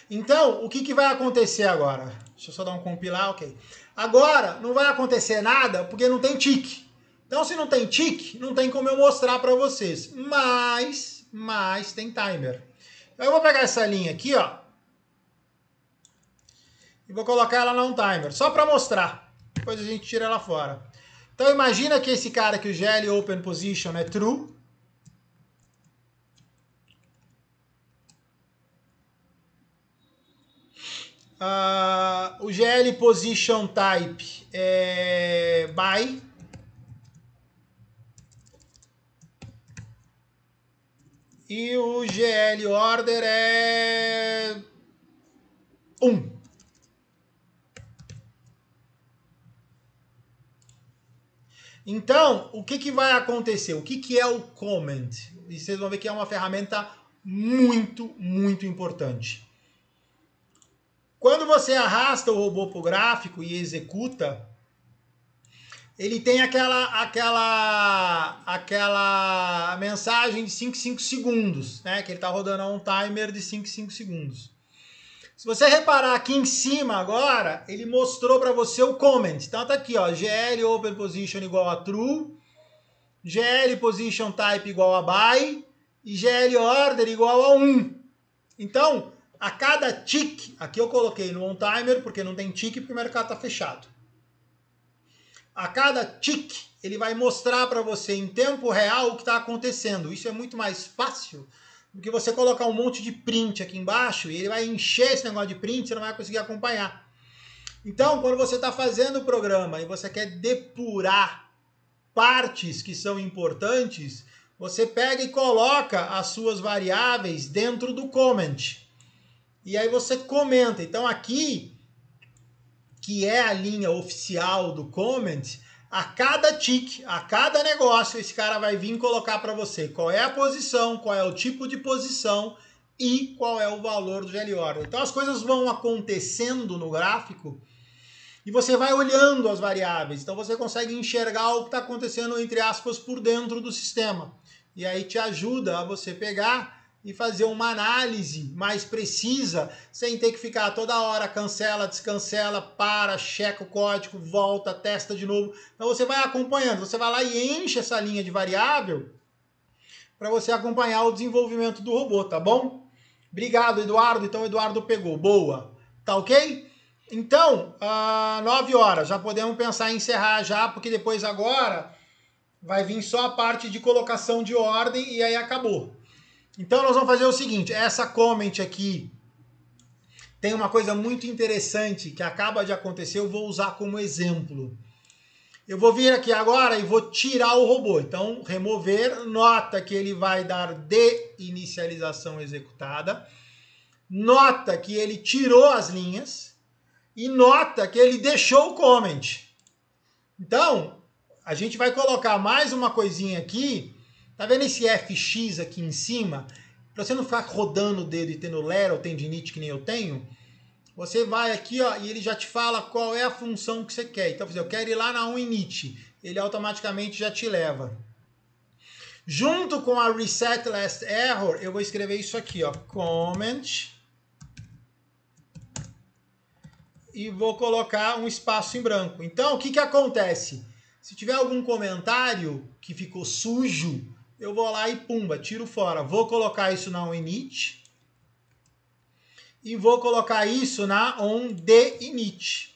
Então, o que vai acontecer agora? Deixa eu só dar um compilar, ok. Agora, não vai acontecer nada porque não tem tique. Então, se não tem tique, não tem como eu mostrar para vocês. Mas tem timer. Então, eu vou pegar essa linha aqui, ó, e vou colocar ela num timer, só para mostrar. Depois a gente tira ela fora. Então, imagina que esse cara aqui, o GL Open Position, é true. O GL Position Type é Buy. E o GL Order é 1. Então, o que vai acontecer? O que é o Comment? E vocês vão ver que é uma ferramenta muito, muito importante. Quando você arrasta o robô para o gráfico e executa, ele tem aquela mensagem de 5 segundos, né? Que ele está rodando a um timer de 5 segundos. Se você reparar aqui em cima agora, ele mostrou para você o comment. Então tá aqui, ó, GL Open Position igual a True, GL Position Type igual a Buy e GL Order igual a 1. Então, a cada tick, aqui eu coloquei no on timer porque não tem tick porque o mercado está fechado. A cada tick, ele vai mostrar para você em tempo real o que está acontecendo. Isso é muito mais fácil do que você colocar um monte de print aqui embaixo e ele vai encher esse negócio de print, você não vai conseguir acompanhar. Então, quando você está fazendo o programa e você quer depurar partes que são importantes, você pega e coloca as suas variáveis dentro do comment. E aí você comenta. Então aqui, que é a linha oficial do comment, a cada tick, a cada negócio, esse cara vai vir colocar para você qual é a posição, qual é o tipo de posição e qual é o valor do GL Order. Então as coisas vão acontecendo no gráfico e você vai olhando as variáveis. Então você consegue enxergar o que está acontecendo, entre aspas, por dentro do sistema. E aí te ajuda a você pegar e fazer uma análise mais precisa, sem ter que ficar toda hora cancela, descancela, para, checa o código, volta, testa de novo. Então você vai acompanhando, você vai lá e enche essa linha de variável para você acompanhar o desenvolvimento do robô, tá bom? Obrigado, Eduardo. Então o Eduardo pegou. Boa. Tá ok? Então, 9 horas, já podemos pensar em encerrar já, porque depois agora vai vir só a parte de colocação de ordem e aí acabou. Então nós vamos fazer o seguinte, essa comment aqui tem uma coisa muito interessante que acaba de acontecer, eu vou usar como exemplo. Eu vou vir aqui agora e vou tirar o robô. Então, remover, nota que ele vai dar de-inicialização executada, nota que ele tirou as linhas e nota que ele deixou o comment. Então, a gente vai colocar mais uma coisinha aqui. Tá vendo esse FX aqui em cima? Para você não ficar rodando o dedo e tendo lera ou tendinite que nem eu tenho, você vai aqui, ó, e ele já te fala qual é a função que você quer. Então, eu quero ir lá na onInit. Ele automaticamente já te leva. Junto com a Reset Last Error, eu vou escrever isso aqui, ó, comment. E vou colocar um espaço em branco. Então, o que acontece? Se tiver algum comentário que ficou sujo, eu vou lá e pumba, tiro fora. Vou colocar isso na onInit e vou colocar isso na onDinit.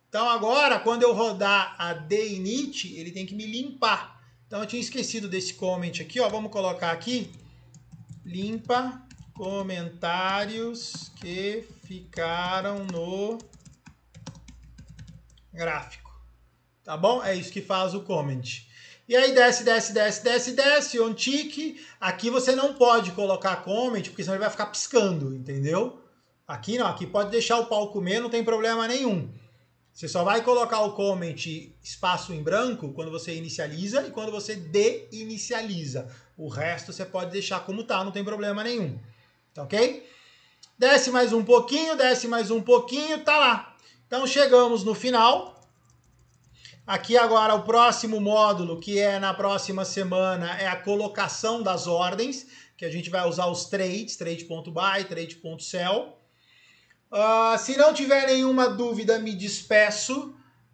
Então agora, quando eu rodar a deinit, ele tem que me limpar. Então eu tinha esquecido desse comment aqui, ó. Vamos colocar aqui, limpa comentários que ficaram no gráfico. Tá bom? É isso que faz o comment. E aí desce, on tick. Aqui você não pode colocar comment, porque senão ele vai ficar piscando, entendeu? Aqui não, aqui pode deixar o pau comer, não tem problema nenhum. Você só vai colocar o comment espaço em branco quando você inicializa e quando você deinicializa. O resto você pode deixar como tá, não tem problema nenhum. Tá ok? Desce mais um pouquinho, tá lá. Então chegamos no final. Aqui agora o próximo módulo, que é na próxima semana, é a colocação das ordens, que a gente vai usar os trades, trade.buy, trade.sell. Se não tiver nenhuma dúvida, me despeço.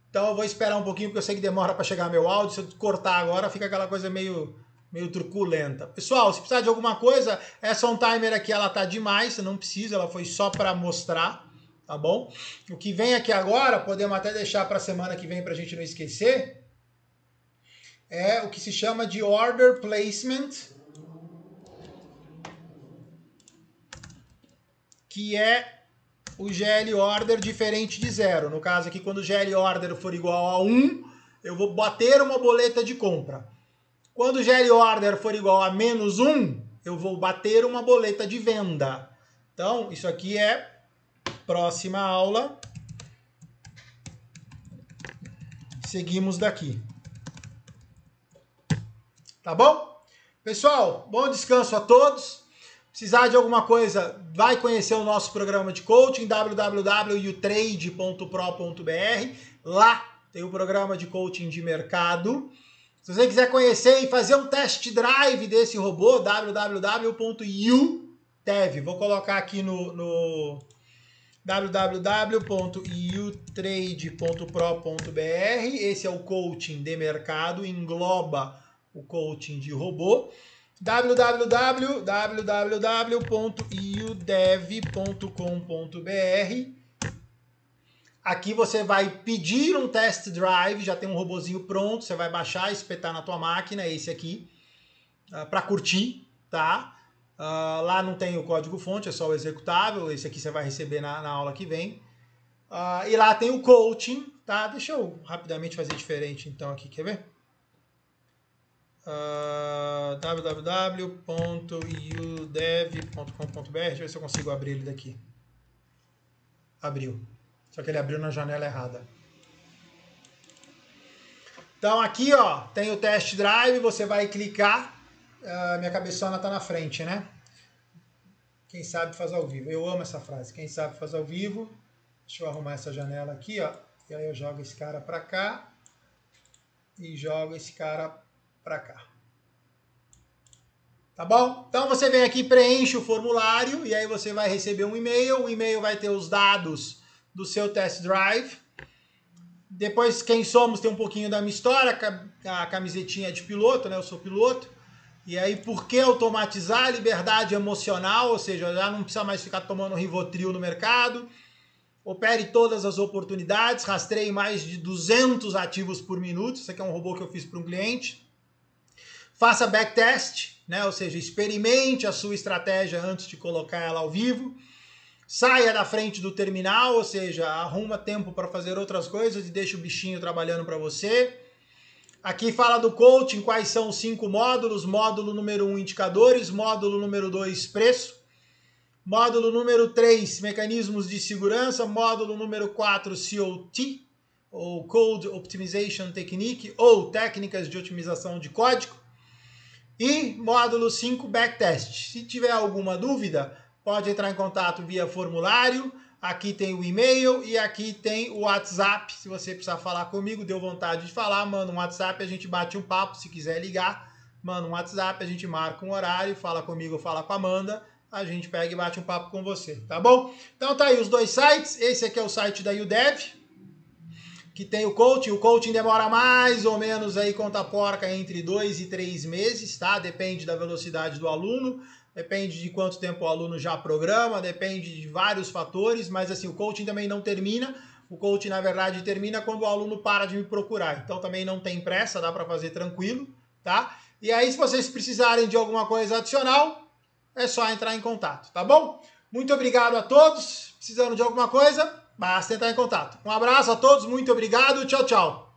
Então eu vou esperar um pouquinho, porque eu sei que demora para chegar meu áudio. Se eu cortar agora, fica aquela coisa meio truculenta. Pessoal, se precisar de alguma coisa, essa on-timer aqui, ela tá demais, você não precisa, ela foi só para mostrar, tá bom? O que vem aqui agora, podemos até deixar para a semana que vem para a gente não esquecer, é o que se chama de Order Placement, que é o GL Order diferente de 0. No caso aqui, quando o GL Order for igual a 1, eu vou bater uma boleta de compra. Quando o GL Order for igual a menos 1, eu vou bater uma boleta de venda. Então, isso aqui é próxima aula. Seguimos daqui. Tá bom? Pessoal, bom descanso a todos. Precisar de alguma coisa, vai conhecer o nosso programa de coaching, www.youtrade.pro.br. Lá tem o programa de coaching de mercado. Se você quiser conhecer e fazer um test drive desse robô, www.youdev. Vou colocar aqui no www.youtrade.pro.br. Esse é o coaching de mercado, engloba o coaching de robô. www.youdev.com.br. Aqui você vai pedir um test drive, já tem um robozinho pronto, você vai baixar, espetar na tua máquina, esse aqui, para curtir, tá? Lá não tem o código-fonte, é só o executável, esse aqui você vai receber na aula que vem. E lá tem o coaching, tá? Deixa eu rapidamente fazer diferente então aqui, quer ver? www.youdev.com.br. Deixa eu ver se eu consigo abrir ele daqui. Abriu. Só que ele abriu na janela errada. Então aqui, ó, tem o test drive, você vai clicar. Minha cabeçona tá na frente, né? Quem sabe faz ao vivo. Eu amo essa frase. Quem sabe faz ao vivo. Deixa eu arrumar essa janela aqui, ó. E aí eu jogo esse cara para cá e jogo esse cara para cá. Tá bom? Então você vem aqui, preenche o formulário e aí você vai receber um e-mail. O e-mail vai ter os dados do seu test drive. Depois, quem somos, tem um pouquinho da minha história, a camisetinha de piloto, né? Eu sou piloto. E aí, por que automatizar a liberdade emocional? Ou seja, já não precisa mais ficar tomando Rivotril no mercado. Opere todas as oportunidades, rastreie mais de 200 ativos por minuto. Isso aqui é um robô que eu fiz para um cliente. Faça backtest, né? Ou seja, experimente a sua estratégia antes de colocar ela ao vivo. Saia da frente do terminal, ou seja, arruma tempo para fazer outras coisas e deixa o bichinho trabalhando para você. Aqui fala do coaching, quais são os 5 módulos. Módulo número 1, indicadores. Módulo número 2, preço. Módulo número 3, mecanismos de segurança. Módulo número 4, COT, ou Code Optimization Technique, ou técnicas de otimização de código. E módulo 5, backtest. Se tiver alguma dúvida, pode entrar em contato via formulário. Aqui tem o e-mail e aqui tem o WhatsApp. Se você precisar falar comigo, deu vontade de falar, manda um WhatsApp, a gente bate um papo. Se quiser ligar, manda um WhatsApp, a gente marca um horário, fala comigo, fala com a Amanda, a gente pega e bate um papo com você, tá bom? Então tá aí os 2 sites. Esse aqui é o site da YouDev, que tem o coaching. O coaching demora mais ou menos aí, conta porca, entre 2 e 3 meses, tá? Depende da velocidade do aluno. Depende de quanto tempo o aluno já programa, depende de vários fatores, mas assim, o coaching também não termina. O coaching, na verdade, termina quando o aluno para de me procurar. Então também não tem pressa, dá para fazer tranquilo, tá? E aí, se vocês precisarem de alguma coisa adicional, é só entrar em contato, tá bom? Muito obrigado a todos. Precisando de alguma coisa, basta entrar em contato. Um abraço a todos, muito obrigado, tchau, tchau.